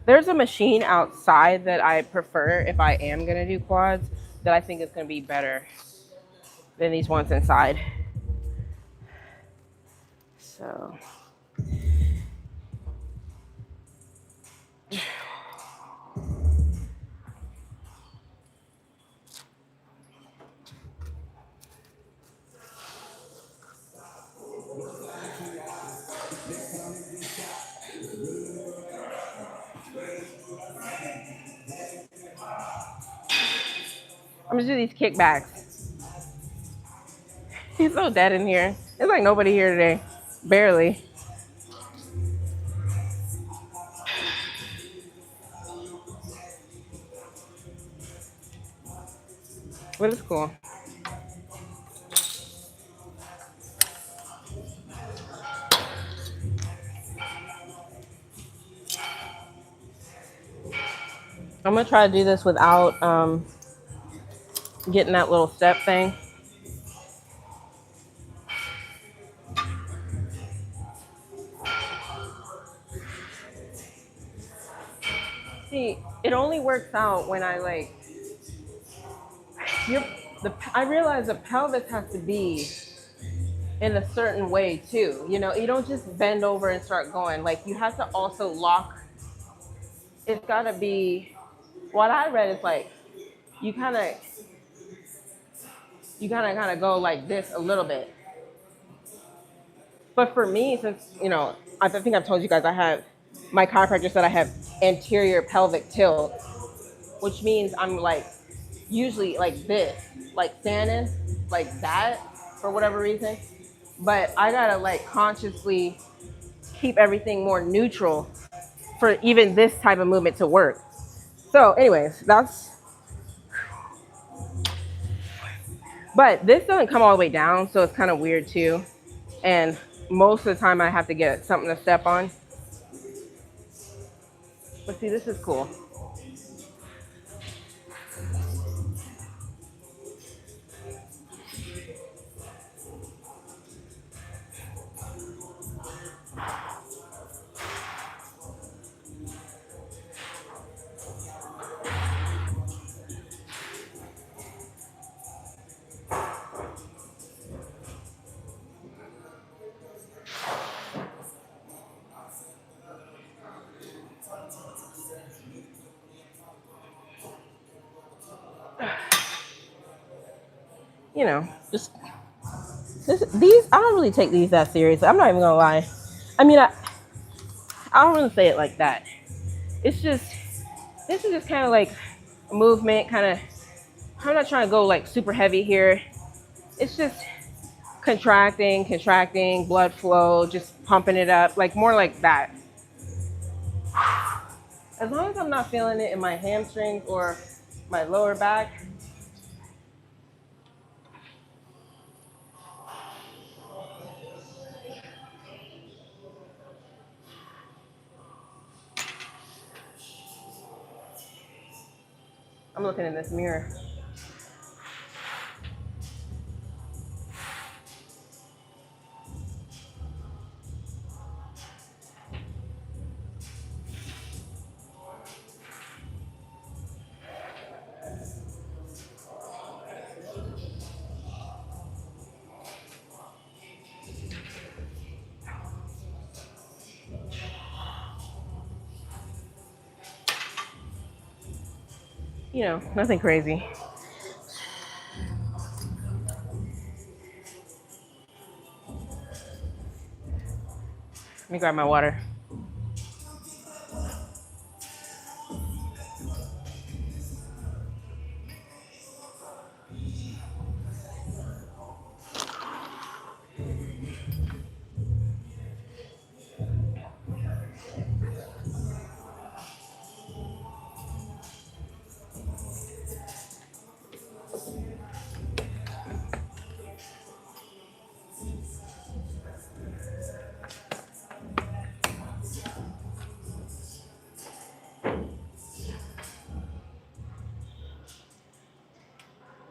There's a machine outside that I prefer if I am gonna do quads that I think is gonna be better than these ones inside. So I'm gonna do these kickbacks. He's so dead in here. It's like nobody here today. Barely. But it's cool. I'm gonna try to do this without getting that little step thing. See, it only works out when I like I realize the pelvis has to be in a certain way too. You know, you don't just bend over and start going. Like you have to also lock. It's gotta be. What I read is like you kind of go like this a little bit. But for me, since I think I've told you guys I have my chiropractor said I have anterior pelvic tilt, which means I'm like usually like this, like standing like that for whatever reason. But I gotta like consciously keep everything more neutral for even this type of movement to work. So, anyways, but this doesn't come all the way down, so it's kind of weird too. And most of the time I have to get something to step on. But see, this is cool. Just these. I don't really take these that seriously. I'm not even gonna lie. I mean, I don't really say it like that. It's just this is just kind of like a movement. Kind of. I'm not trying to go like super heavy here. It's just contracting, blood flow, just pumping it up, like more like that. As long as I'm not feeling it in my hamstrings or my lower back. I'm looking in this mirror. Nothing crazy. Let me grab my water.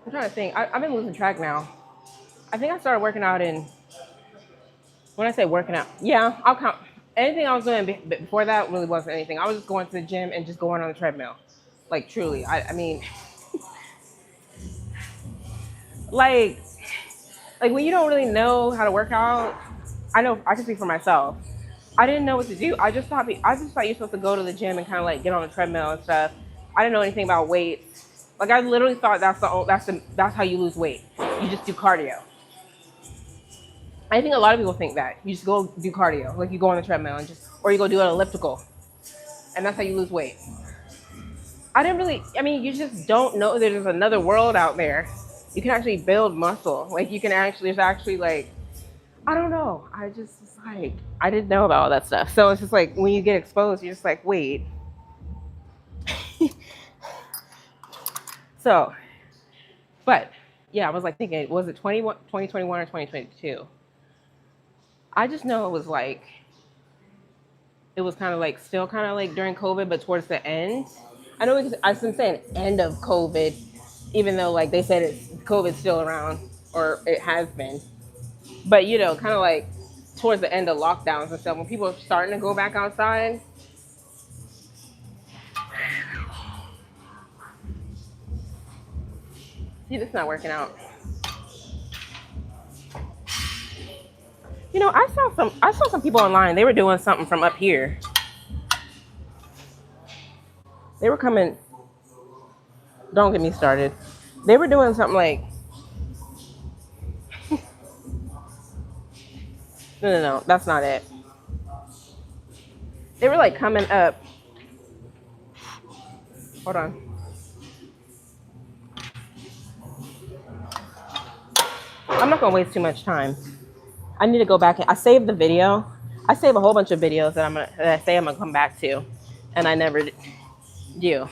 I'm trying to think. I've been losing track now. I think I started working out in, when I say working out, yeah, I'll count. Anything I was doing before that really wasn't anything. I was just going to the gym and just going on the treadmill. Like, truly. I mean, like, when you don't really know how to work out, I know I can speak for myself. I didn't know what to do. I just thought you're supposed to go to the gym and kind of like get on the treadmill and stuff. I didn't know anything about weights. Like I literally thought that's how you lose weight. You just do cardio. I think a lot of people think that you just go do cardio, like you go on the treadmill and or you go do an elliptical, and that's how you lose weight. I didn't really. I mean, you just don't know that there's another world out there. You can actually build muscle. Like you can actually, there's actually like, I don't know. I just was like, I didn't know about all that stuff. So it's just like when you get exposed, you're just like, wait. So, but yeah, I was like thinking, was it 2021 or 2022? I just know it was kind of like still kind of like during COVID, but towards the end. I know I've been saying end of COVID, even though like they said COVID's still around, or it has been. But you know, kind of like towards the end of lockdowns and stuff, when people are starting to go back outside. See, this is not working out. You know, I saw some people online. They were doing something from up here. They were coming. Don't get me started. They were doing something like. No, that's not it. They were like coming up. Hold on. I'm not gonna waste too much time. I need to go back. I saved the video. I save a whole bunch of videos that I say I'm gonna come back to, and I never do.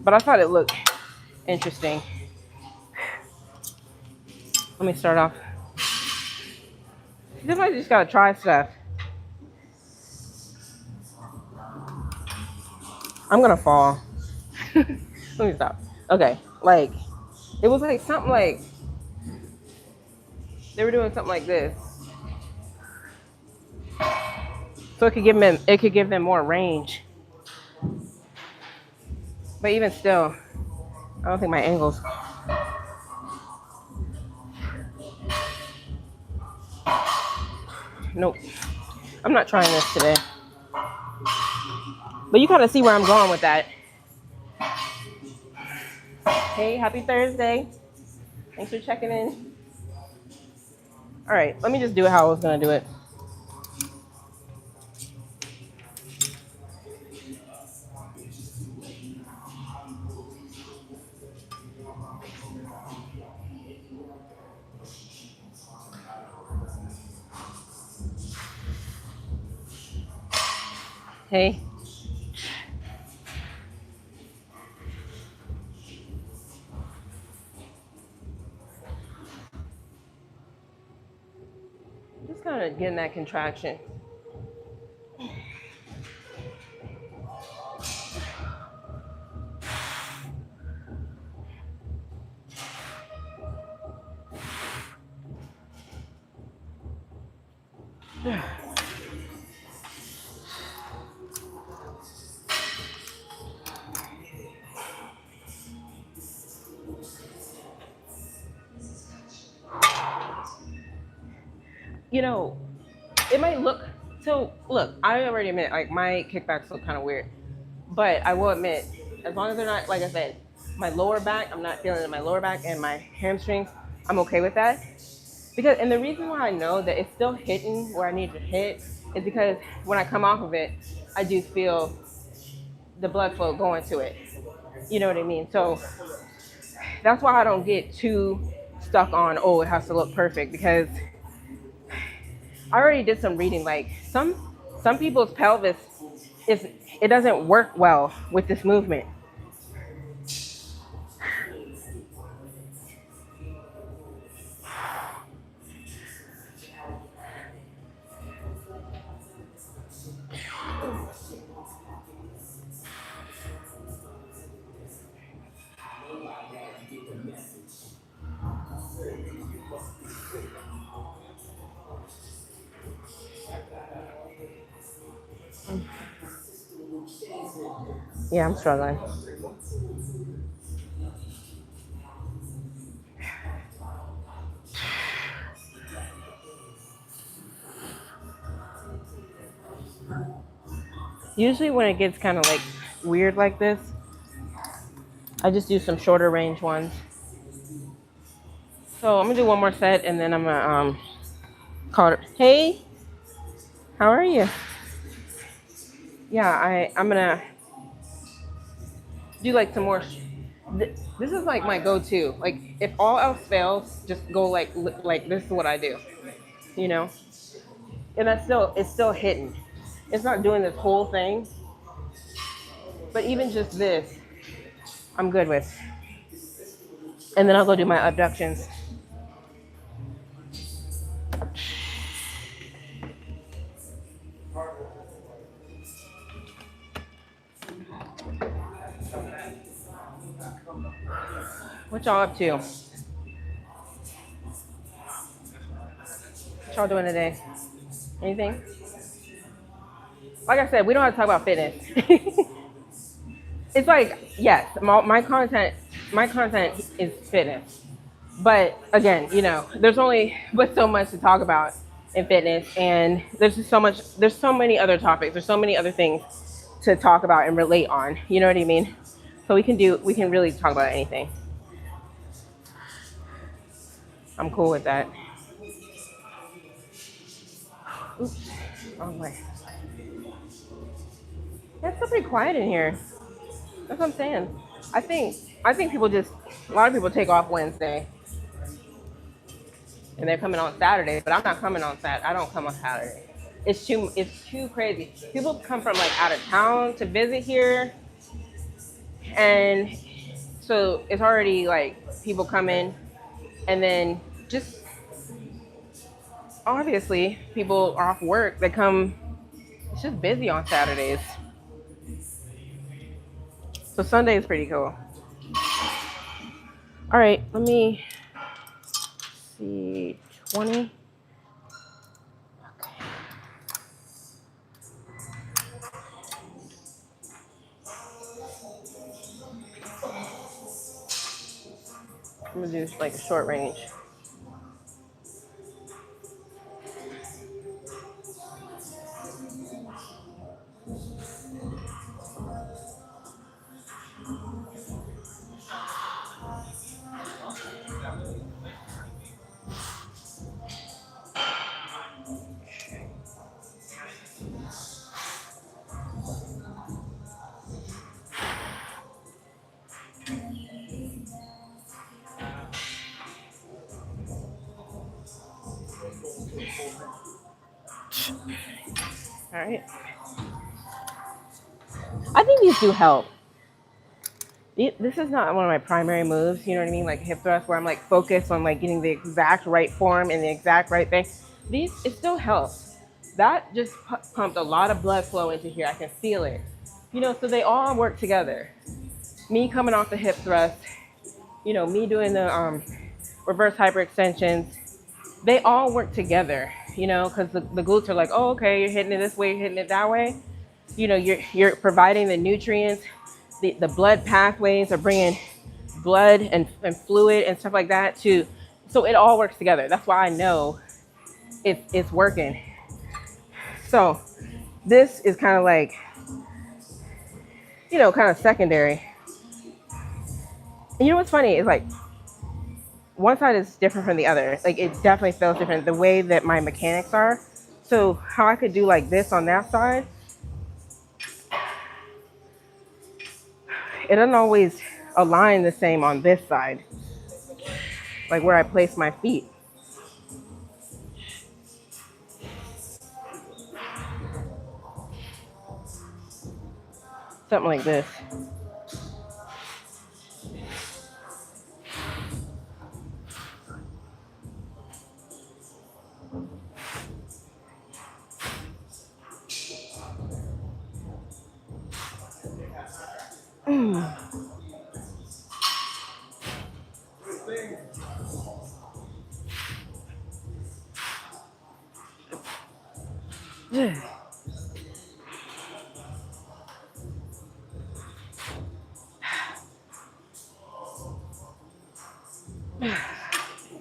But I thought it looked interesting. Let me start off. Sometimes you just gotta try stuff. I'm gonna fall. Let me stop. Okay, like it was like something like they were doing something like this, so it could give them more range. But even still, I don't think my angles. Nope. I'm not trying this today. But you kind of see where I'm going with that. Hey, happy Thursday. Thanks for checking in. All right, let me just do it how I was going to do it. Hey. Just kind of getting that contraction. You know, it might look, so look, I already admit, like my kickbacks look kind of weird, but I will admit, as long as they're not, like I said, my lower back, I'm not feeling it in my lower back and my hamstrings, I'm okay with that. And the reason why I know that it's still hitting where I need to hit is because when I come off of it, I do feel the blood flow going to it. You know what I mean? So that's why I don't get too stuck on, oh, it has to look perfect, because I already did some reading. Like some people's pelvis is, it doesn't work well with this movement. Yeah, I'm struggling. Usually when it gets kind of like weird like this, I just do some shorter range ones. So I'm gonna do one more set and then I'm gonna call it. Hey, how are you? Yeah, I'm gonna do like some more. This is like my go-to. Like if all else fails, just go like this is what I do. You know, and it's still hitting. It's not doing this whole thing, but even just this, I'm good with. And then I'll go do my abductions. What y'all up to? What y'all doing today? Anything? Like I said, we don't have to talk about fitness. It's like, yes, my content is fitness. But again, you know, there's only but so much to talk about in fitness, and there's just so much, there's so many other topics, there's so many other things to talk about and relate on. You know what I mean? So we can really talk about anything. I'm cool with that. Oops, wrong way. Yeah, it's still pretty quiet in here. That's what I'm saying. I think people just, a lot of people take off Wednesday and they're coming on Saturday, but I'm not coming on Saturday. I don't come on Saturday. It's too crazy. People come from like out of town to visit here, and so it's already like people come in, and then just obviously people are off work. They come. It's just busy on Saturdays. So Sunday is pretty cool. All right, let me see. 20. I'm gonna do like a short range. All right. I think these do help. This is not one of my primary moves, you know what I mean? Like hip thrust, where I'm like focused on like getting the exact right form and the exact right thing. It still helps. That just pumped a lot of blood flow into here. I can feel it. You know, so they all work together. Me coming off the hip thrust, you know, me doing the reverse hyperextensions, they all work together, you know, because the glutes are like, oh, okay, you're hitting it this way, you're hitting it that way. You know, you're providing the nutrients, the blood pathways are bringing blood and fluid and stuff like that to, so it all works together. That's why I know it's working. So this is kind of like, you know, kind of secondary. And you know what's funny is like one side is different from the other. Like it definitely feels different the way that my mechanics are. So how I could do like this on that side, it doesn't always align the same on this side, like where I place my feet. Something like this.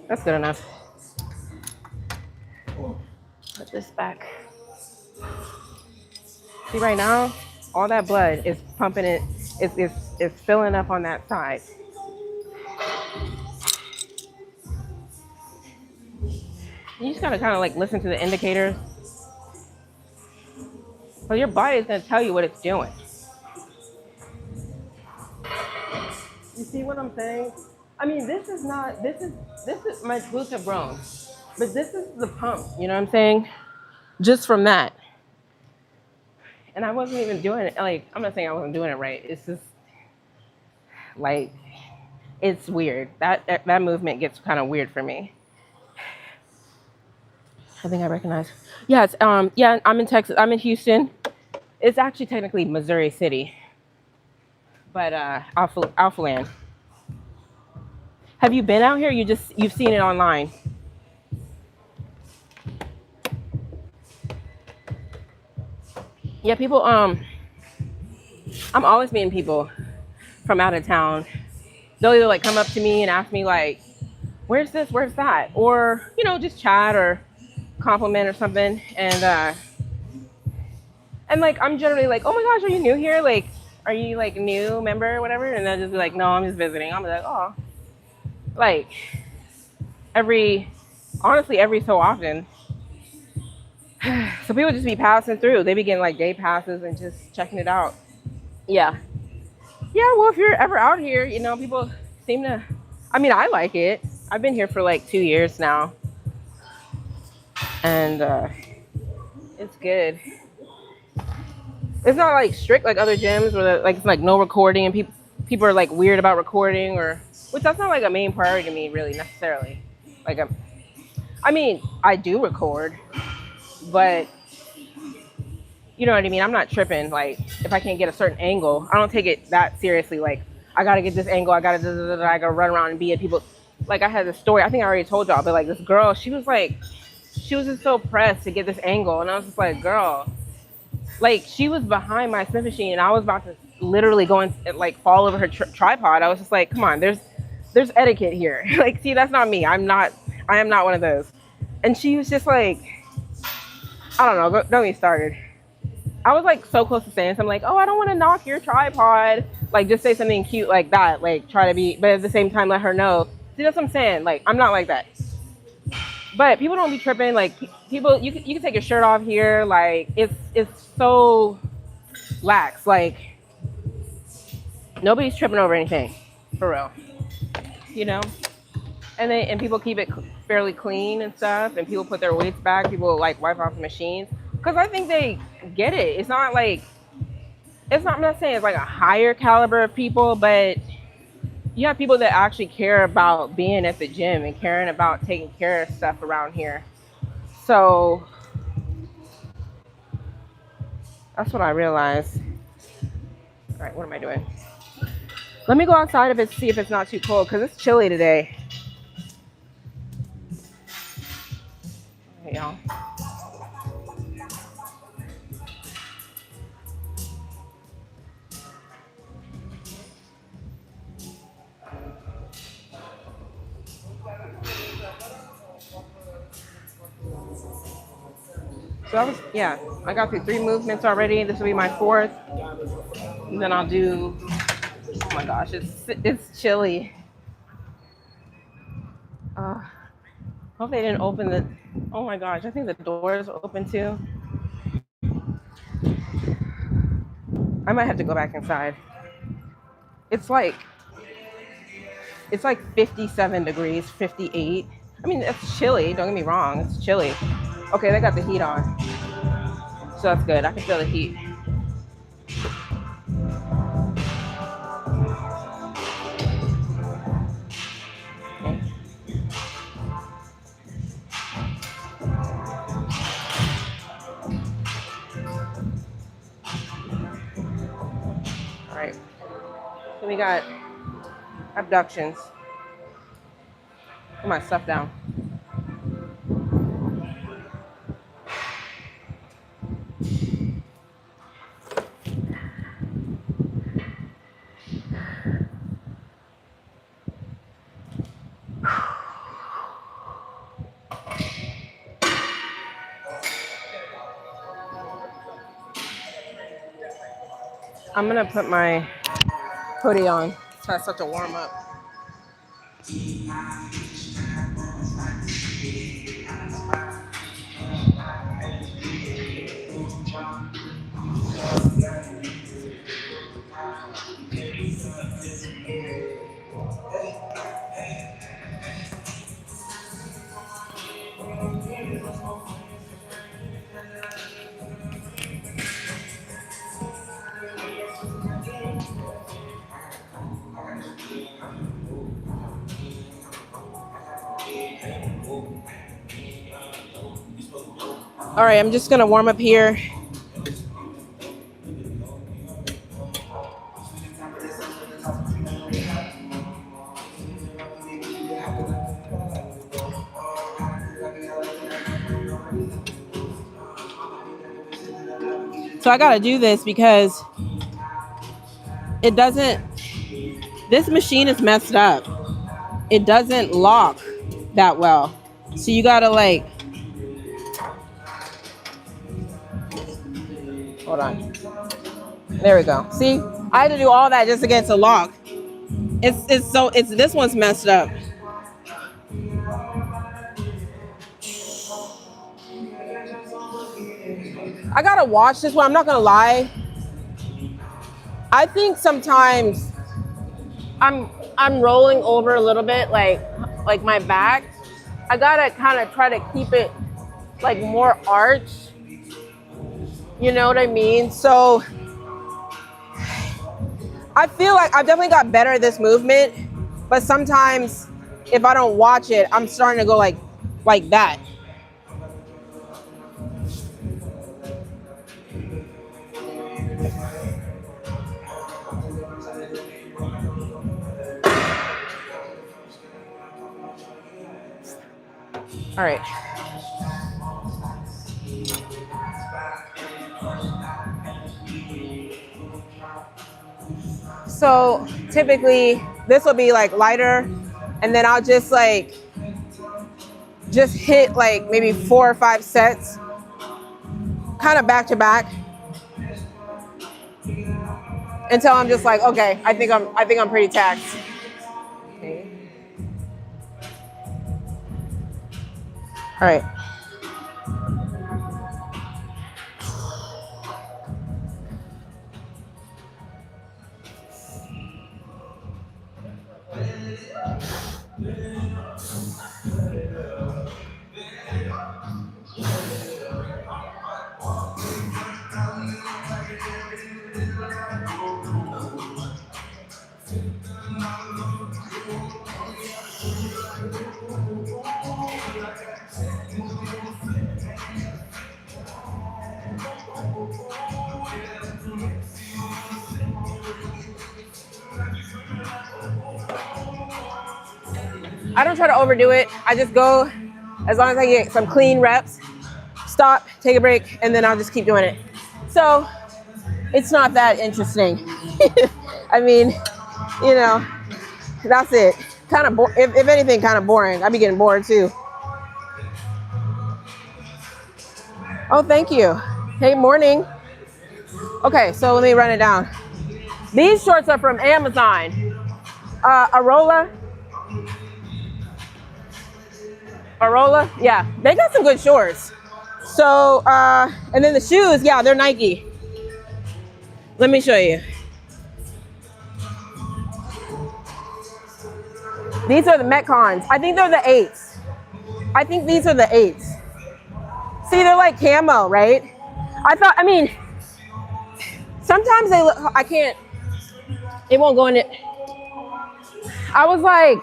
That's good enough. Put this back. See, right now, all that blood is pumping it, it's filling up on that side. You just gotta kind of like listen to the indicators. So your body is gonna tell you what it's doing. You see what I'm saying? I mean, this is my glutes have grown, but this is the pump, you know what I'm saying? Just from that. And I wasn't even doing it, like, I'm not saying I wasn't doing it right. It's just, like, it's weird. That movement gets kind of weird for me. I think I recognize. Yeah, it's, yeah, I'm in Texas. I'm in Houston. It's actually technically Missouri City, but Alpha Land. Have you been out here? You've seen it online? Yeah, people. I'm always meeting people from out of town. They'll either like come up to me and ask me like, "Where's this? Where's that?" Or just chat or compliment or something. And like I'm generally like, "Oh my gosh, are you new here? Like, are you like new member or whatever?" And they'll just be like, "No, I'm just visiting." I'm like, "Oh." Like honestly, every so often. So people just be passing through. They be getting like day passes and just checking it out. Yeah. Yeah, well, if you're ever out here, people seem to, I mean, I like it. I've been here for like 2 years now. And it's good. It's not like strict like other gyms where like it's like no recording and people are like weird about recording which that's not like a main priority to me really necessarily. Like I mean, I do record, but you know what I mean? I'm not tripping. Like if I can't get a certain angle, I don't take it that seriously. Like I gotta get this angle, I gotta run around and be at people. Like I had this story, I think I already told y'all, but like this girl, she was just so pressed to get this angle. And I was just like, girl, like she was behind my Smith machine and I was about to literally go and like fall over her tripod. I was just like, come on, there's etiquette here. Like, see, that's not me. I am not one of those. And she was just like, I don't know, don't get me started. I was like so close to saying something like, oh, I don't want to knock your tripod. Like just say something cute like that. Like try to be, but at the same time let her know. See, that's what I'm saying. Like I'm not like that. But people don't be tripping. Like people, you can take your shirt off here. Like it's so lax. Like nobody's tripping over anything, for real. And people keep it fairly clean and stuff. And people put their weights back. People like wipe off the machines because I think they get it. It's not like I'm not saying it's like a higher caliber of people, but you have people that actually care about being at the gym and caring about taking care of stuff around here. So that's what I realized. All right, what am I doing? Let me go outside of it, see if it's not too cold because it's chilly today. All right, y'all. So I got through 3 movements already. This will be my 4th. And then I'll do, oh my gosh, it's chilly. Hope they didn't open the, oh my gosh, I think the doors open too. I might have to go back inside. It's like, it's like 57 degrees, 58. I mean, it's chilly, don't get me wrong, it's chilly. Okay, they got the heat on, so that's good. I can feel the heat. Okay. All right, so we got abductions. Put my stuff down. I'm gonna put my hoodie on. So it's such a warm up. All right, I'm just gonna warm up here. So I gotta do this because it doesn't, this machine is messed up. It doesn't lock that well. So you gotta like, hold on. There we go. See, I had to do all that just to get it to lock. It's this one's messed up. I gotta watch this one. I'm not gonna lie. I think sometimes I'm rolling over a little bit, like my back. I gotta kind of try to keep it like more arched. You know what I mean? So I feel like I've definitely got better at this movement, but sometimes if I don't watch it, I'm starting to go like that. All right. So typically this will be like lighter, and then I'll just hit like maybe 4 or 5 sets, kind of back to back, until I'm just like, okay, I think I'm pretty taxed. Okay. All right. I don't try to overdo it. I just go as long as I get some clean reps, stop, take a break, and then I'll just keep doing it. So it's not that interesting. I mean, you know, that's it. Kind of, if anything, kind of boring. I'd be getting bored too. Oh, thank you. Hey, morning. Okay, so let me run it down. These shorts are from Amazon. Arola. Arola, yeah, they got some good shorts. So, and then the shoes, yeah, they're Nike. Let me show you. These are the Metcons. I think they're the 8s. I think these are the 8s. See, they're like camo, right? I mean, sometimes they look, I can't, it won't go in it. I was like,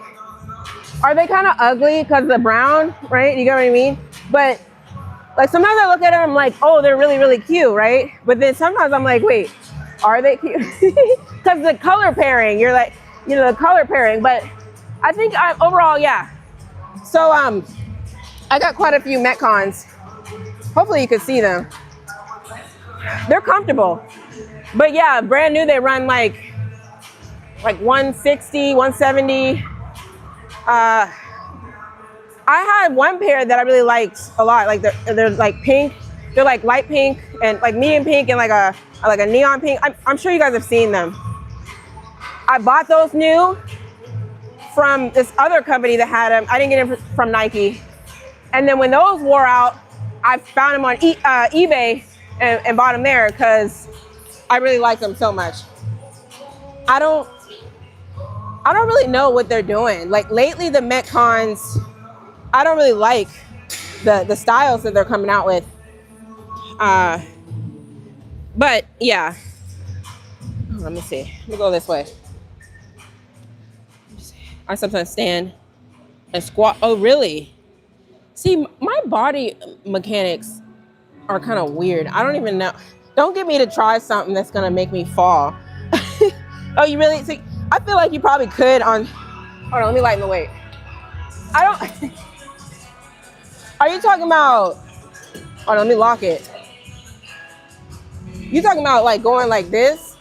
are they kind of ugly because of the brown, right? You get what I mean? But like sometimes I look at them, I'm like, oh, they're really, really cute, right? But then sometimes I'm like, wait, are they cute? Because the color pairing, you're like, you know, the color pairing. But I think overall, yeah. So I got quite a few Metcons. Hopefully you can see them. They're comfortable. But yeah, brand new, they run like 160, 170. I had one pair that I really liked a lot. Like they're like pink. They're like light pink and like medium pink and like a neon pink. I'm sure you guys have seen them. I bought those new from this other company that had them. I didn't get them from Nike. And then when those wore out, I found them on eBay and bought them there because I really like them so much. I don't really know what they're doing. Like lately, the Metcons, I don't really like the styles that they're coming out with. But yeah, let me see. Let me go this way. I sometimes stand and squat. Oh, really? See, my body mechanics are kind of weird. I don't even know. Don't get me to try something that's gonna make me fall. Oh, you really? See, I feel like you probably could on. Hold on, let me lighten the weight. I don't. Are you talking about? Hold on, let me lock it. You talking about like going like this?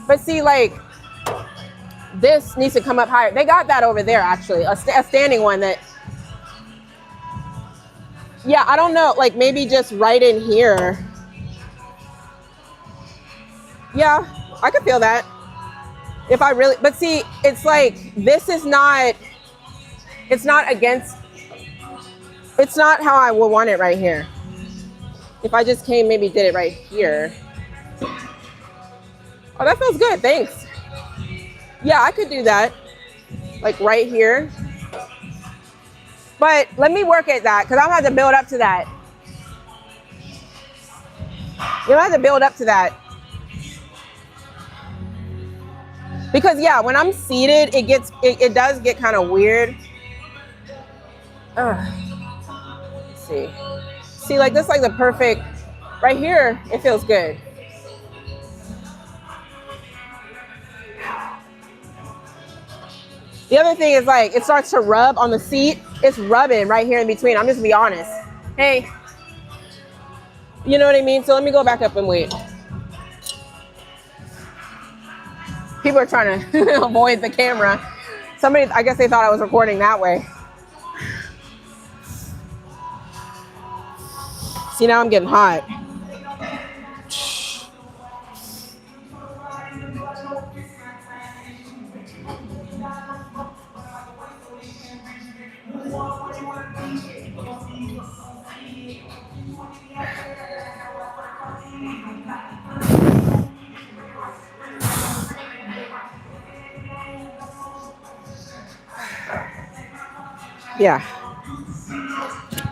But see, like this needs to come up higher. They got that over there actually, a standing one that. Yeah, I don't know. Like maybe just right in here. Yeah, I could feel that. If I really, but see, it's like, this is not, it's not against, it's not how I would want it right here. If I just came, maybe did it right here. Oh, that feels good, thanks. Yeah, I could do that. Like right here. But let me work at that, because I'm gonna have to build up to that. You'll have to build up to that. Because yeah, when I'm seated, it does get kind of weird. Let's see. See, like this, like the perfect, right here, it feels good. The other thing is like, it starts to rub on the seat. It's rubbing right here in between. I'm just gonna be honest. Hey, you know what I mean? So let me go back up and wait. People are trying to avoid the camera. Somebody, I guess they thought I was recording that way. See, now I'm getting hot. Yeah.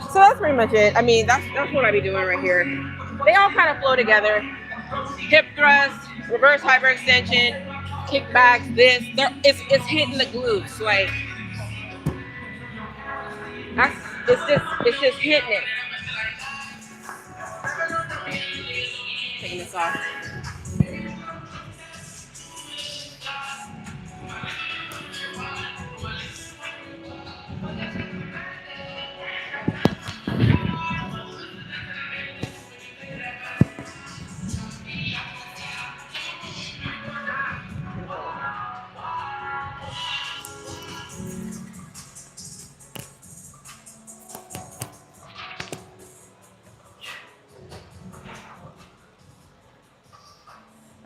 So that's pretty much it. I mean, that's what I be doing right here. They all kind of flow together. Hip thrust, reverse hyperextension, kickbacks, this. It's hitting the glutes. Like, it's just hitting it. Taking this off.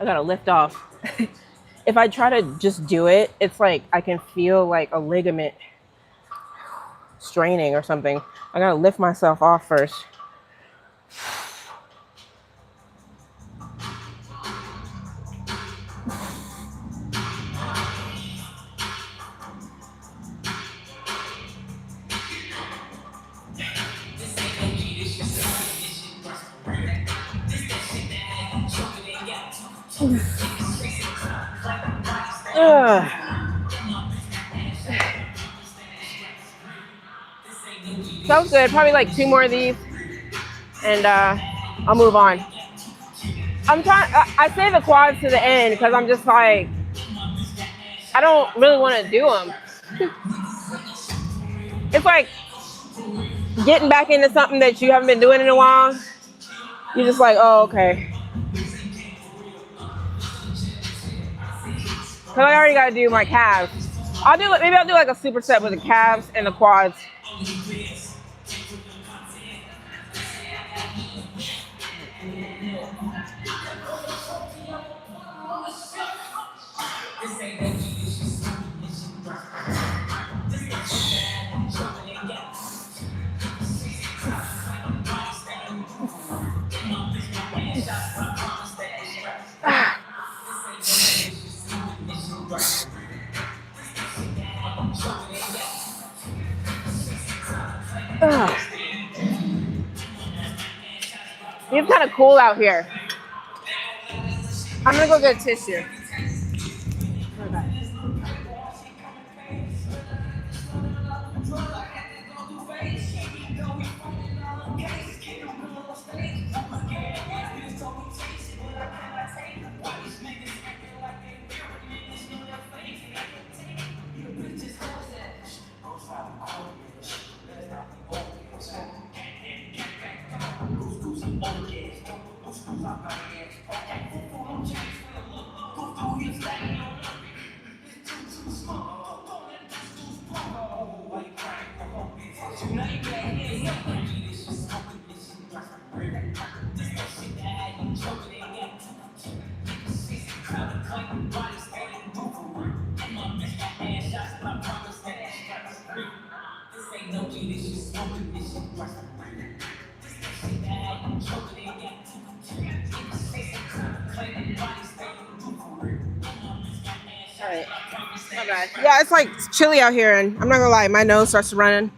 I gotta lift off. If I try to just do it, it's like I can feel like a ligament straining or something. I gotta lift myself off first. Sounds good. Probably like 2 more of these, and I'll move on. I save the quads to the end because I'm just like, I don't really want to do them. It's like getting back into something that you haven't been doing in a while. You're just like, oh, okay. Because I already got to do my calves. Maybe I'll do like a superset with the calves and the quads. It's kind of cool out here. I'm gonna go get a tissue. Alright. Okay. Yeah, it's like chilly out here, and I'm not gonna lie, my nose starts running.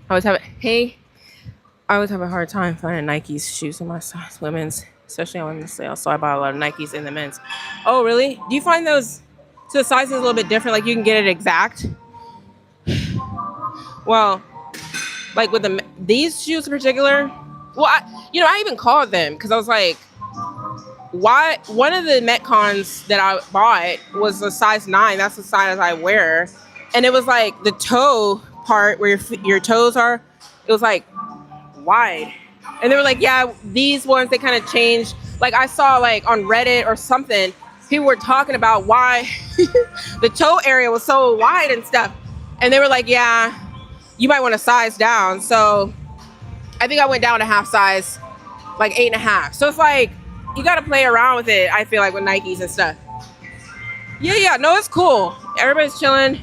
I always have a hard time finding Nike's shoes in my size, women's, especially on women's sale. So I bought a lot of Nikes in the men's. Oh, really? Do you find those? So the size is a little bit different. Like you can get it exact. Well, like with these shoes in particular. Well, I even called them because I was like, why? One of the Metcons that I bought was a size 9. That's the size I wear, and it was like the toe part where your toes are. It was like wide, and they were like, yeah, these ones they kind of changed. Like I saw like on Reddit or something, people were talking about why the toe area was so wide and stuff, and they were like, yeah, you might want to size down. So I think I went down a half size, like 8.5. So it's like you got to play around with it. I feel like with Nikes and stuff. Yeah, no, it's cool. Everybody's chilling.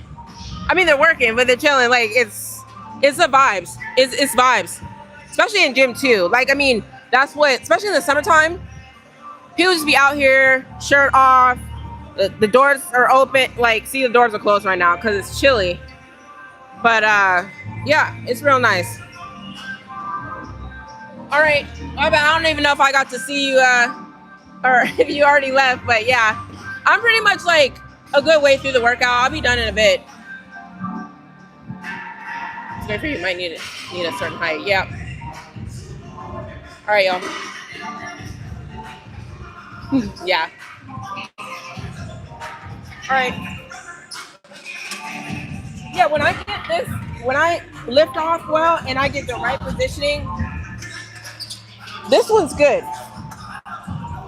I mean, they're working, but they're chilling. Like it's the vibes. It's vibes, especially in gym too. Like I mean, that's what, especially in the summertime, people just be out here, shirt off. The doors are open. Like, see, the doors are closed right now because it's chilly. But yeah, it's real nice. All right, I don't even know if I got to see you or if you already left, but yeah, I'm pretty much like a good way through the workout. I'll be done in a bit. It's good for you. Might need a certain height. Yeah. All right, y'all. Yeah. All right. Yeah, when I lift off well and I get the right positioning, this one's good.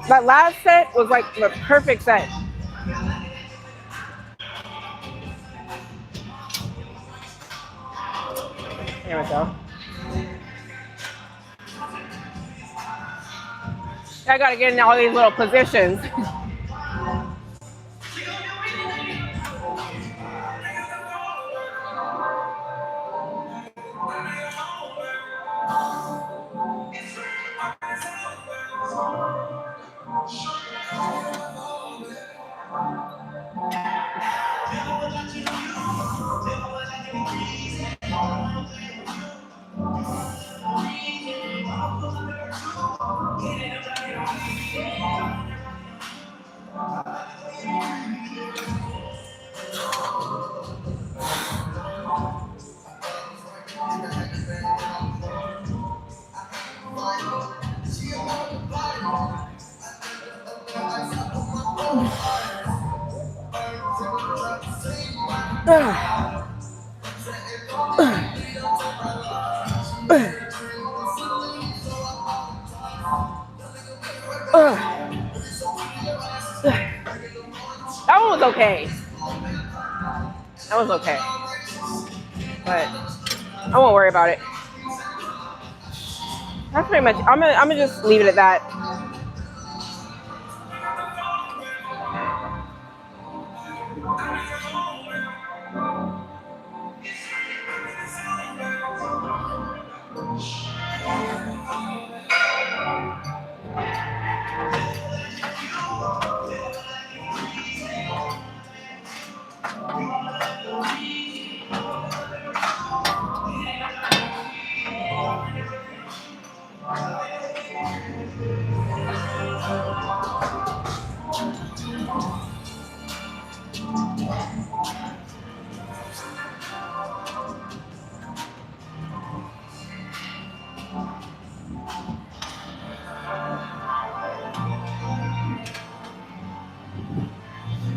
That last set was like the perfect set. There we go. I gotta get in all these little positions. That one was okay. That was okay. But I won't worry about it. That's pretty much, I'm gonna just leave it at that.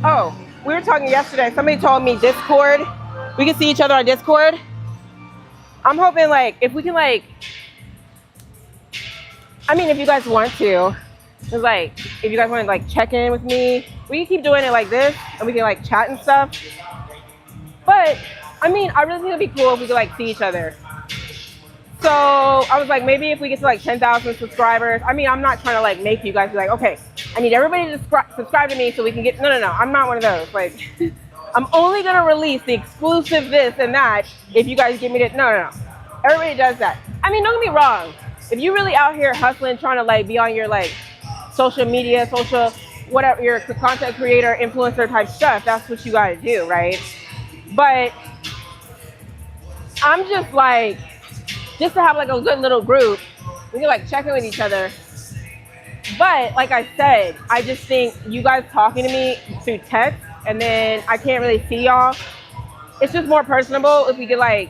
Oh, we were talking yesterday. Somebody told me Discord. We can see each other on Discord. I'm hoping, like, if we can, like, I mean, if you guys want to, it's like, if you guys want to, like, check in with me, we can keep doing it like this, and we can, like, chat and stuff. But, I mean, I really think it'd be cool if we could, like, see each other. So I was like, maybe if we get to like 10,000 subscribers. I mean, I'm not trying to like make you guys be like, okay, I need everybody to subscribe to me so we can get, no. I'm not one of those. Like, I'm only going to release the exclusive this and that if you guys give me the, no. Everybody does that. I mean, don't get me wrong. If you're really out here hustling, trying to like be on your like social media, whatever, your content creator, influencer type stuff, that's what you got to do, right? But I'm just like, just to have like a good little group, we can like check in with each other. But like I said, I just think you guys talking to me through text and then I can't really see y'all. It's just more personable if we could like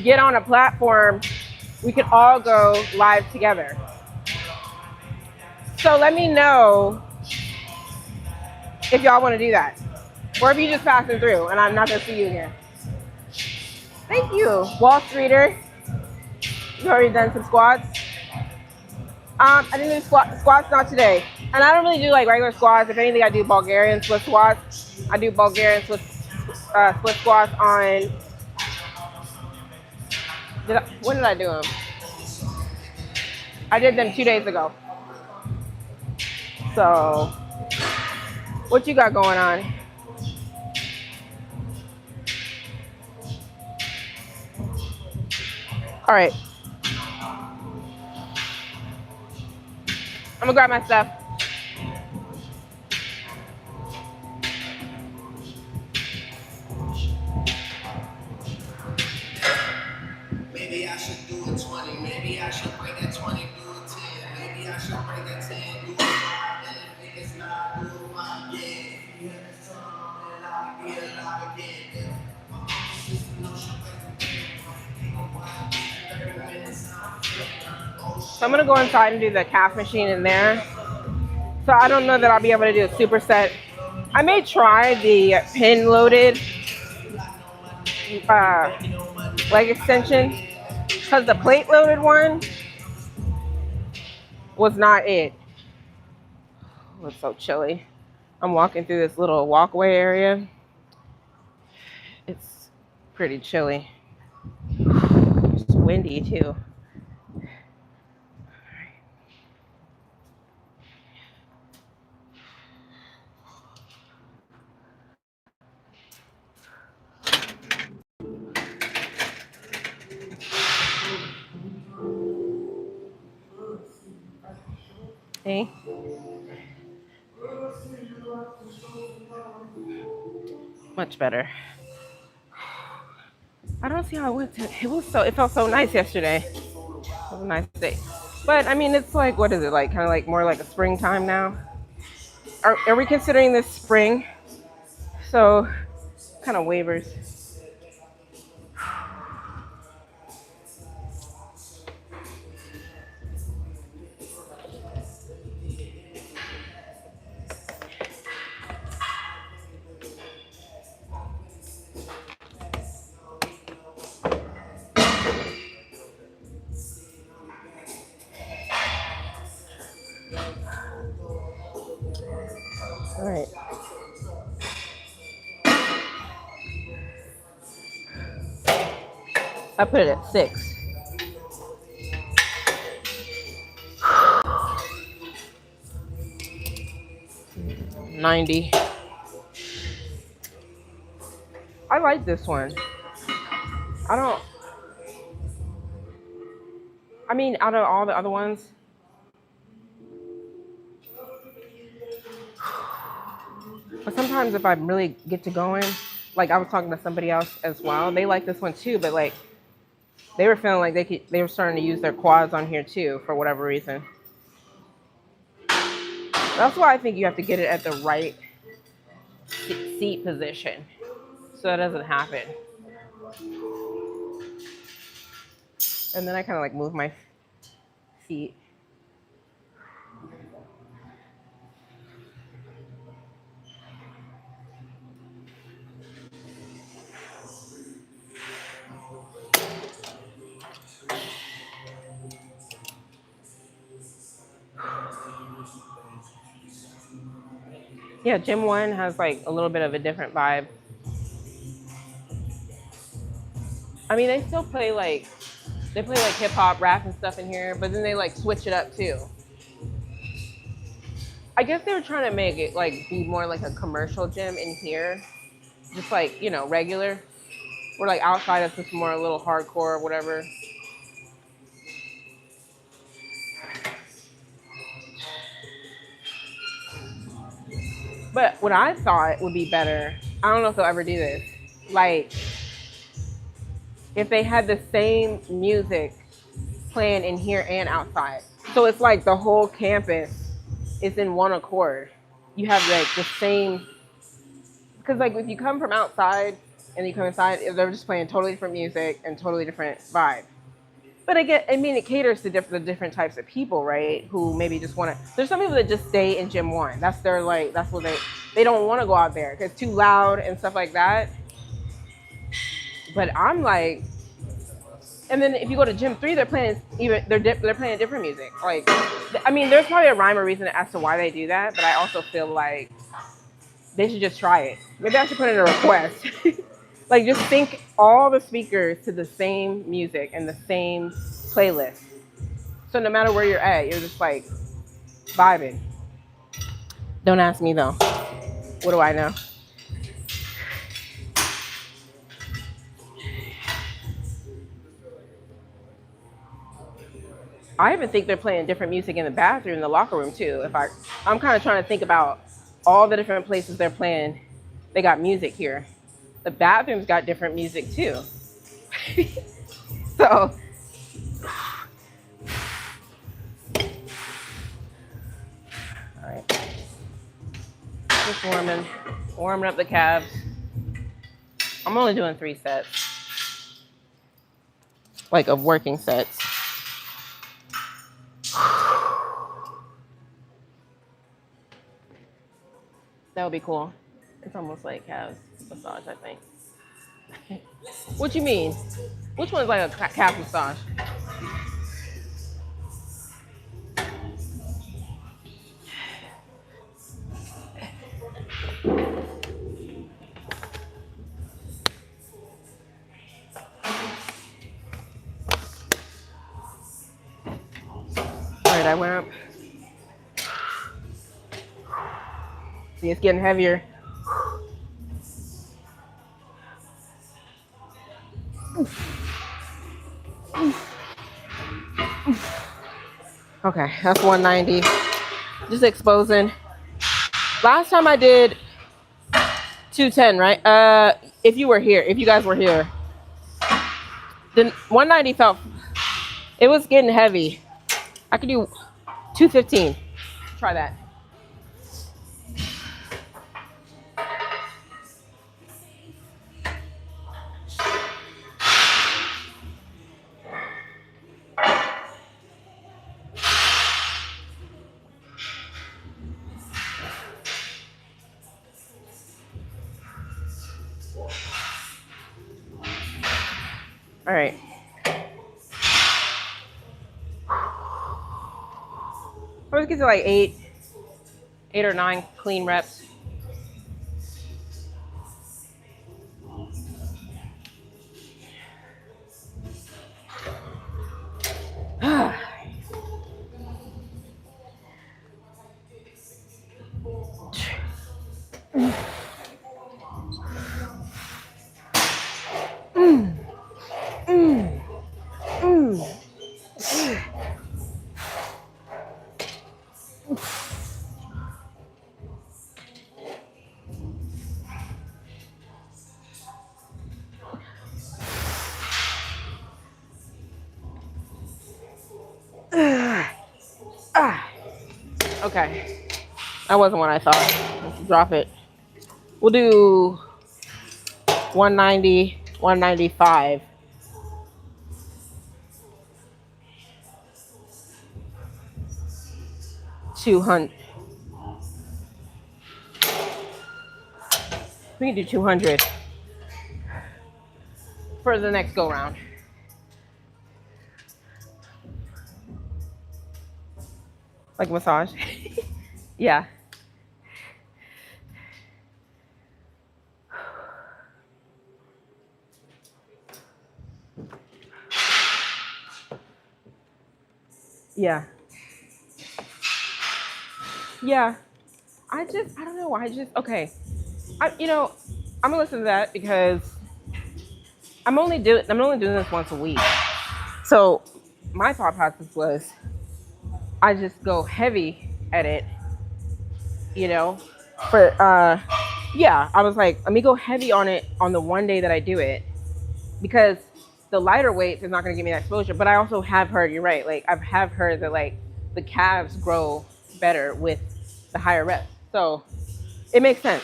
get on a platform, we could all go live together. So let me know if y'all want to do that. Or if you just passing through and I'm not gonna see you again. Thank you, Wall Streeter. You already done some squats? I didn't do squats not today. And I don't really do like regular squats. If anything, I do Bulgarian split squats. I do Bulgarian split squats on, when did I do them? I did them 2 days ago. So, what you got going on? All right. I'm gonna grab my stuff. Maybe I should do a 20. Maybe I should break that 20, do a 10. Maybe I should break that 10, do a 5. And if it's not, do a 5. Yeah, if you had the song, then I'll be alive again. So I'm gonna go inside and do the calf machine in there. So I don't know that I'll be able to do a superset. I may try the pin loaded leg extension because the plate loaded one was not it. Oh, it's so chilly. I'm walking through this little walkway area. It's pretty chilly. It's windy too. Hey. Much better. I don't see how it went. It felt so nice yesterday. It was a nice day. But I mean, it's like, what is it like? Kind of like more like a springtime now. Are we considering this spring? So kind of wavers. All right. I put it at 6. 90. I like this one. I don't. I mean, out of all the other ones, but sometimes if I really get to going, like I was talking to somebody else as well, they like this one too, but like they were feeling like they were starting to use their quads on here too for whatever reason. That's why I think you have to get it at the right seat position so that doesn't happen. And then I kind of like move my feet. Yeah, Gym 1 has like a little bit of a different vibe. I mean, they still play like hip hop, rap, and stuff in here, but then they like switch it up too. I guess they were trying to make it like be more like a commercial gym in here, just like regular. Or like outside, it's just more a little hardcore or whatever. But what I thought would be better, I don't know if they'll ever do this, like if they had the same music playing in here and outside. So it's like the whole campus is in one accord. You have like the same, because like if you come from outside and you come inside, they're just playing totally different music and totally different vibe. But I mean, it caters to the different types of people, right? Who maybe just want to. There's some people that just stay in Gym 1. That's their like. That's what they don't want to go out there because it's too loud and stuff like that. But I'm like, and then if you go to Gym 3, they're playing they're playing different music. Like, I mean, there's probably a rhyme or reason as to why they do that. But I also feel like they should just try it. Maybe I should put in a request. Like, just sync all the speakers to the same music and the same playlist. So no matter where you're at, you're just like vibing. Don't ask me though. What do I know? I even think they're playing different music in the bathroom, in the locker room too. I'm kind of trying to think about all the different places they're playing. They got music here. The bathroom's got different music too. So, all right, just warming up the calves. I'm only doing 3 sets, like of working sets. That would be cool. It's almost like calves massage, I think. What you mean? Which one's like a calf massage? All right, I went up. See, it's getting heavier. Okay, that's 190. Just exposing. Last time I did 210, right? If you were here, if you guys were here, then 190 felt, it was getting heavy. I could do 215. Try that. All right. Let's get to like eight or nine clean reps. Okay. That wasn't what I thought. Let's drop it. We'll do 190, 195. 200. We can do 200 for the next go round. Like massage. Yeah. Yeah. Yeah. I don't know. Okay. I'm gonna listen to that because I'm only doing this once a week. So my thought process was I just go heavy at it, for yeah, I was like, let me go heavy on it on the one day that I do it because the lighter weights is not going to give me that exposure. But I also have heard, you're right, like I have heard that like the calves grow better with the higher reps. So it makes sense.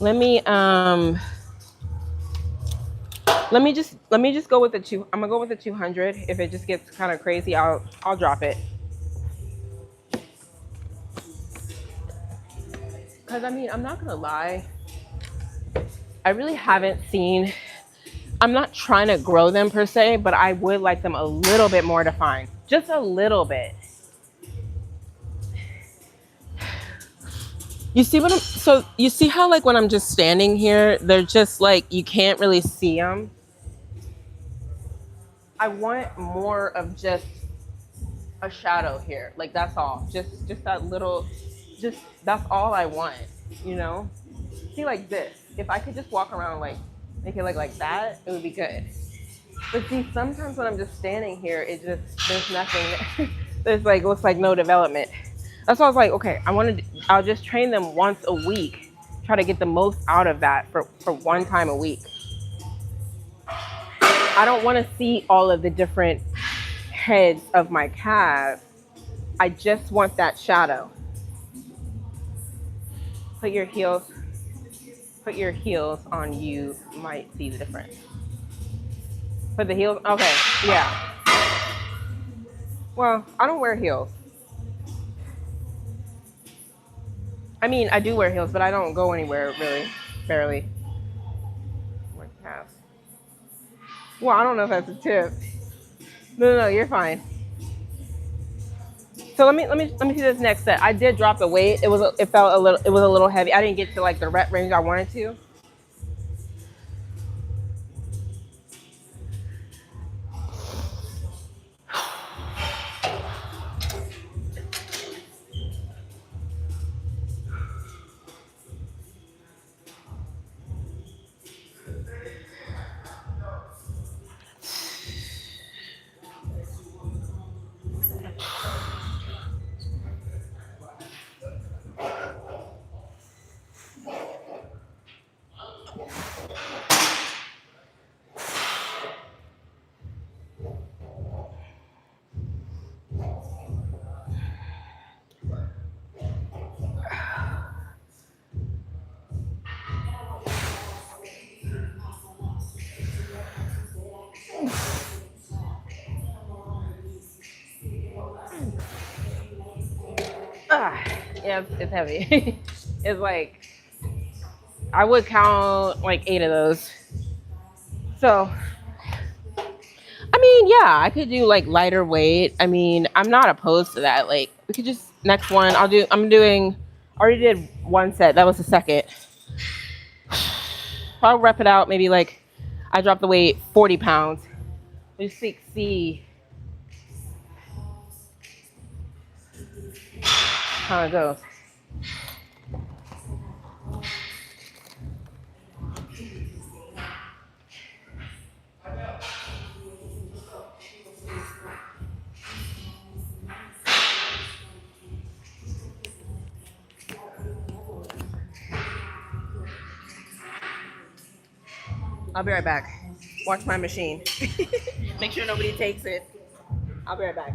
Let me just go with the two. I'm gonna go with the 200. If it just gets kind of crazy, I'll drop it. Because I'm not gonna lie, I really haven't seen. I'm not trying to grow them per se, but I would like them a little bit more defined, just a little bit. You see so you see how like when I'm just standing here, they're just like, you can't really see them. I want more of just a shadow here. Like that's all. Just that little, that's all I want, See, like this. If I could just walk around like make it like that, it would be good. But see, sometimes when I'm just standing here, there's nothing. There's like, looks like no development. That's why I was like, okay, I'll just train them once a week. Try to get the most out of that for one time a week. I don't want to see all of the different heads of my calves. I just want that shadow. Put your heels on, you might see the difference. Put the heels, okay, yeah. Well, I don't wear heels. I mean, I do wear heels, but I don't go anywhere really, barely. Well, I don't know if that's a tip. No, you're fine. So let me see this next set. I did drop the weight. It was a little heavy. I didn't get to like the rep range I wanted to. Yeah, it's heavy. It's like, I would count like 8 of those. So, I mean, yeah, I could do like lighter weight. I mean, I'm not opposed to that. Like, we could just, next one, I already did one set. That was the second. I'll rep it out. Maybe like, I dropped the weight 40 pounds. We just see how it goes. I'll be right back. Watch my machine. Make sure nobody takes it. I'll be right back.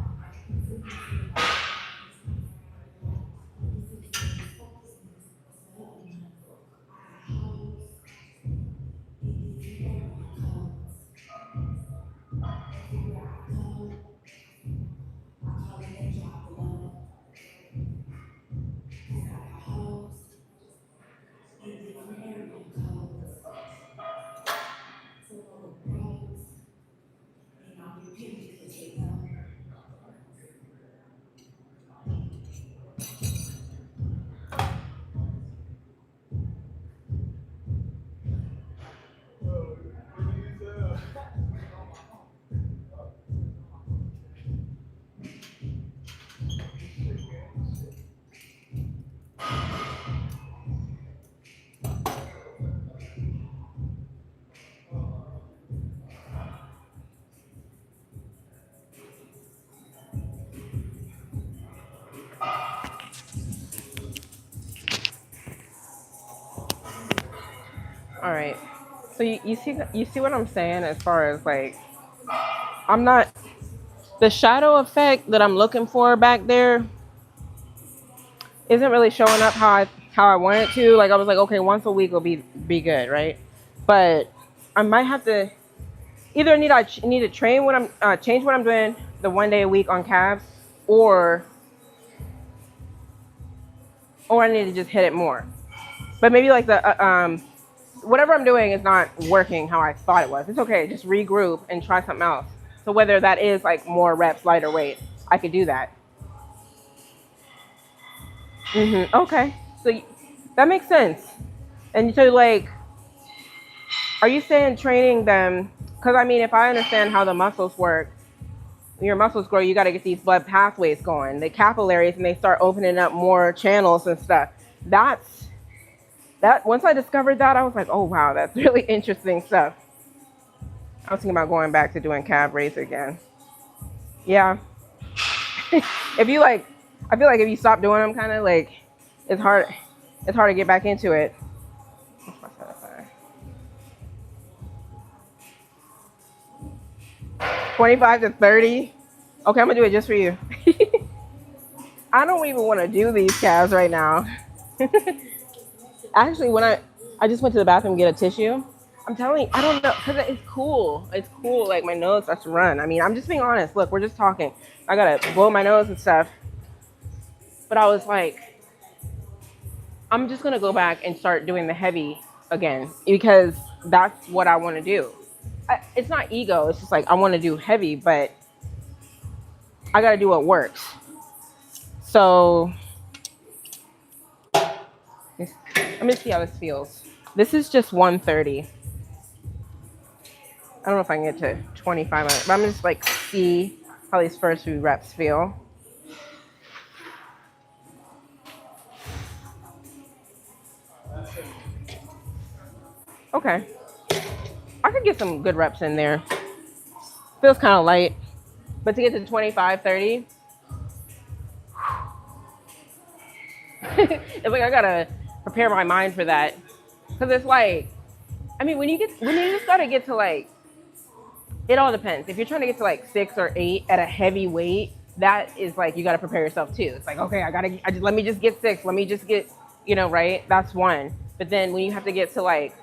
All right. So you see what I'm saying as far as like, I'm not, the shadow effect that I'm looking for back there isn't really showing up how I want it to. Like, I was like, okay, once a week will be good, right? But I might have to either need to train what I'm change what I'm doing the 1 day a week on calves, or I need to just hit it more. But maybe like the whatever I'm doing is not working how I thought it was. It's okay. Just regroup and try something else. So whether that is like more reps, lighter weight, I could do that. Okay. So that makes sense. And so like, are you saying training them? Because I mean, if I understand how the muscles work, when your muscles grow, you got to get these blood pathways going, the capillaries, and they start opening up more channels and stuff. That once I discovered that, I was like, oh wow, that's really interesting stuff. I was thinking about going back to doing calf raise again. Yeah. If you like, I feel like if you stop doing them, kind of like, it's hard to get back into it. 25 to 30. Okay, I'm gonna do it just for you. I don't even want to do these calves right now. Actually, when I just went to the bathroom to get a tissue, I'm telling you, I don't know, because it's cool. It's cool. Like, my nose starts to run. I mean, I'm just being honest. Look, we're just talking. I gotta blow my nose and stuff. But I was like, I'm just gonna go back and start doing the heavy again, because that's what I want to do. It's not ego. It's just like, I want to do heavy, but I gotta do what works. So let me see how this feels. This is just 130. I don't know if I can get to 25 minutes, but I'm just like, see how these first few reps feel. Okay. I could get some good reps in there. Feels kind of light, but to get to 25, 30, it's like I gotta prepare my mind for that. Because it's like, I mean, when you just gotta get to like, it all depends. If you're trying to get to like 6 or 8 at a heavy weight, that is like, you gotta prepare yourself too. It's like, okay, let me just get 6. Let me just get, right? That's one. But then when you have to get to like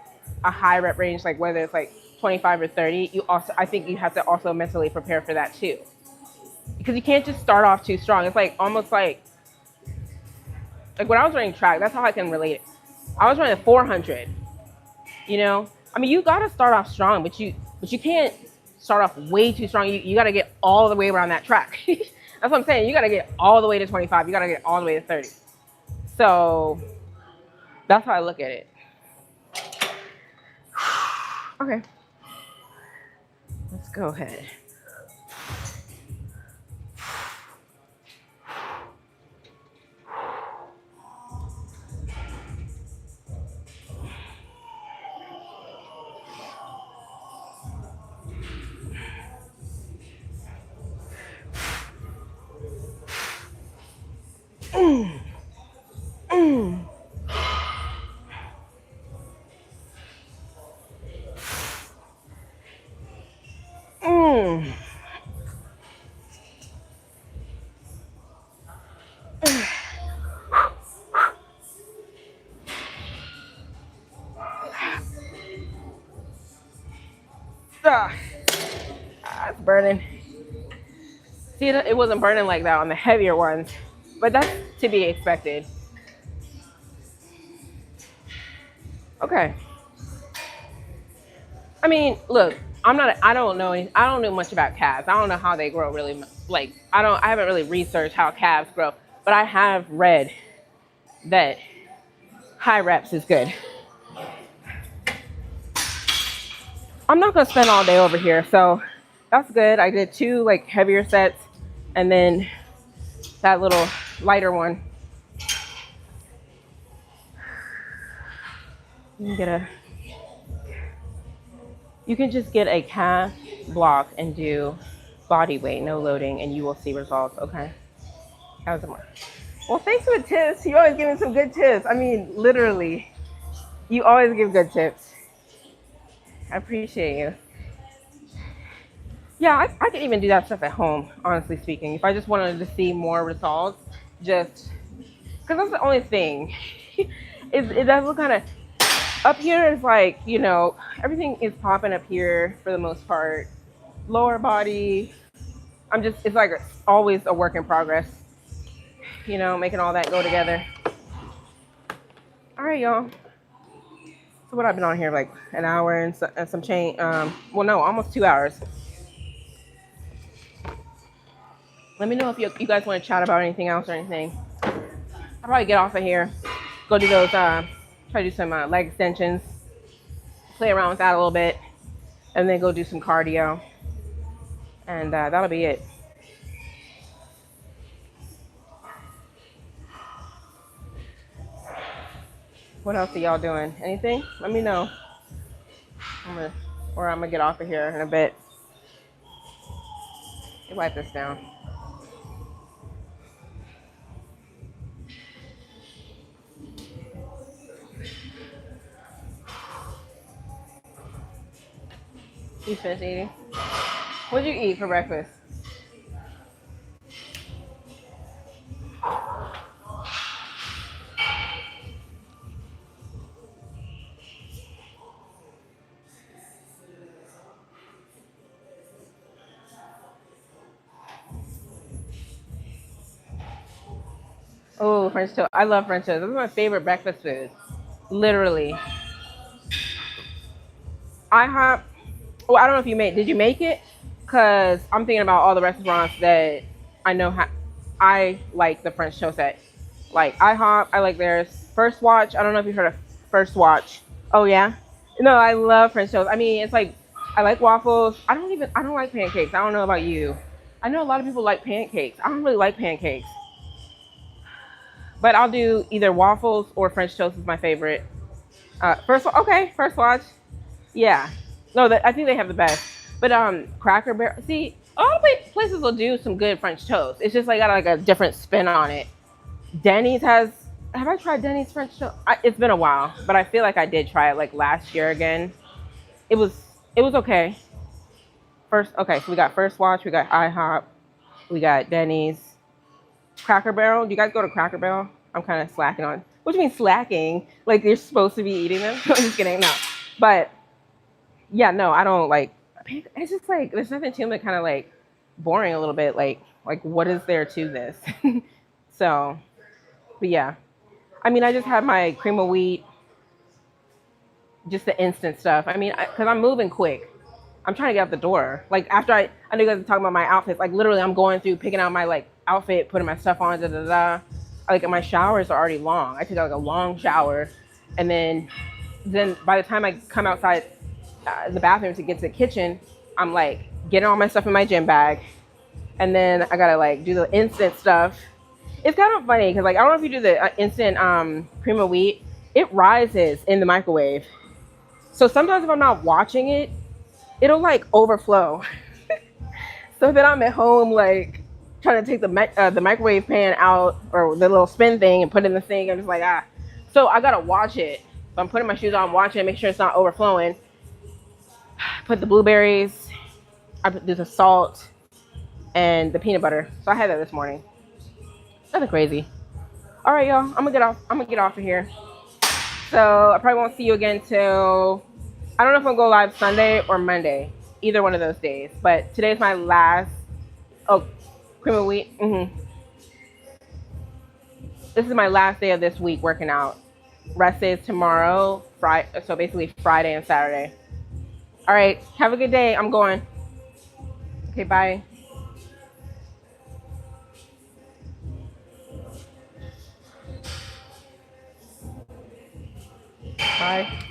a high rep range, like whether it's like 25 or 30, I think you have to also mentally prepare for that too. Because you can't just start off too strong. It's like almost like Like when I was running track, that's how I can relate it. I was running 400. You know, I mean, you gotta start off strong, but you can't start off way too strong. You gotta get all the way around that track. That's what I'm saying. You gotta get all the way to 25. You gotta get all the way to 30. So that's how I look at it. Okay, let's go ahead. Mm, mm. Mm. Ah, it's burning. See, it wasn't burning like that on the heavier ones, but that's to be expected. Okay. I mean, look, I don't know much about calves. I don't know how they grow really. Like, I haven't really researched how calves grow, but I have read that high reps is good. I'm not gonna spend all day over here, so that's good. I did 2 like heavier sets, and then that little lighter one. You can just get a calf block and do body weight, no loading, and you will see results. Okay. How's it work? Well, thanks for the tips. You always give me some good tips. I mean, literally, you always give good tips. I appreciate you. Yeah, I can even do that stuff at home, honestly speaking. If I just wanted to see more results, just because that's the only thing. It does look kind of, up here is like, everything is popping up here for the most part. Lower body, it's like always a work in progress, making all that go together. All right, y'all. So what I've been on here like an hour and some change. Well, no, almost 2 hours. Let me know if you guys want to chat about anything else or anything. I'll probably get off of here, go do those, try to do some leg extensions, play around with that a little bit, and then go do some cardio. And that'll be it. What else are y'all doing? Anything? Let me know. I'm gonna get off of here in a bit. Let me wipe this down. You finished eating? What'd you eat for breakfast? Oh, French toast. I love French toast. This is my favorite breakfast food. Literally. IHOP. Well, I don't know if did you make it? Because I'm thinking about all the restaurants that I know I like the French toast at. Like IHOP, I like theirs. First Watch, I don't know if you've heard of First Watch. Oh, yeah? No, I love French toast. I mean, it's like, I like waffles. I don't like pancakes. I don't know about you. I know a lot of people like pancakes. I don't really like pancakes. But I'll do either waffles or French toast is my favorite. First Watch. Yeah. No, I think they have the best. But Cracker Barrel. See, a lot of places will do some good French toast. It's just like got like a different spin on it. Denny's have I tried Denny's French toast? It's been a while, but I feel like I did try it like last year again. It was okay. So we got First Watch, we got IHOP, we got Denny's. Cracker Barrel. Do you guys go to Cracker Barrel? I'm kind of slacking on. What do you mean slacking? Like you're supposed to be eating them? I'm just kidding. No. But yeah, no, I don't like. It's just like there's nothing to it. Kind of like boring a little bit. Like what is there to this? So, but yeah. I mean, I just had my cream of wheat, just the instant stuff. I mean, because I'm moving quick. I'm trying to get out the door. Like after I know you guys are talking about my outfits. Like literally, I'm going through picking out my like outfit, putting my stuff on. Da da da. Like my showers are already long. I take like a long shower, and then by the time I come outside the bathroom to get to the kitchen, I'm like getting all my stuff in my gym bag, and then I gotta like do the instant stuff. It's kind of funny because like I don't know if you do the instant cream of wheat, it rises in the microwave. So sometimes if I'm not watching it, it'll like overflow. So then I'm at home like trying to take the microwave pan out or the little spin thing and put it in the sink. I'm just like ah. So I gotta watch it. So I'm putting my shoes on, watching it, make sure it's not overflowing. Put the blueberries. I put the salt and the peanut butter. So I had that this morning. Nothing crazy. All right, y'all. I'm gonna get off of here. So I probably won't see you again till I don't know if I'll go live Sunday or Monday. Either one of those days. But today's my last. Oh, cream of wheat. This is my last day of this week working out. Rest day is tomorrow, Friday. So basically Friday and Saturday. All right. Have a good day. I'm going. Okay. Bye. Bye.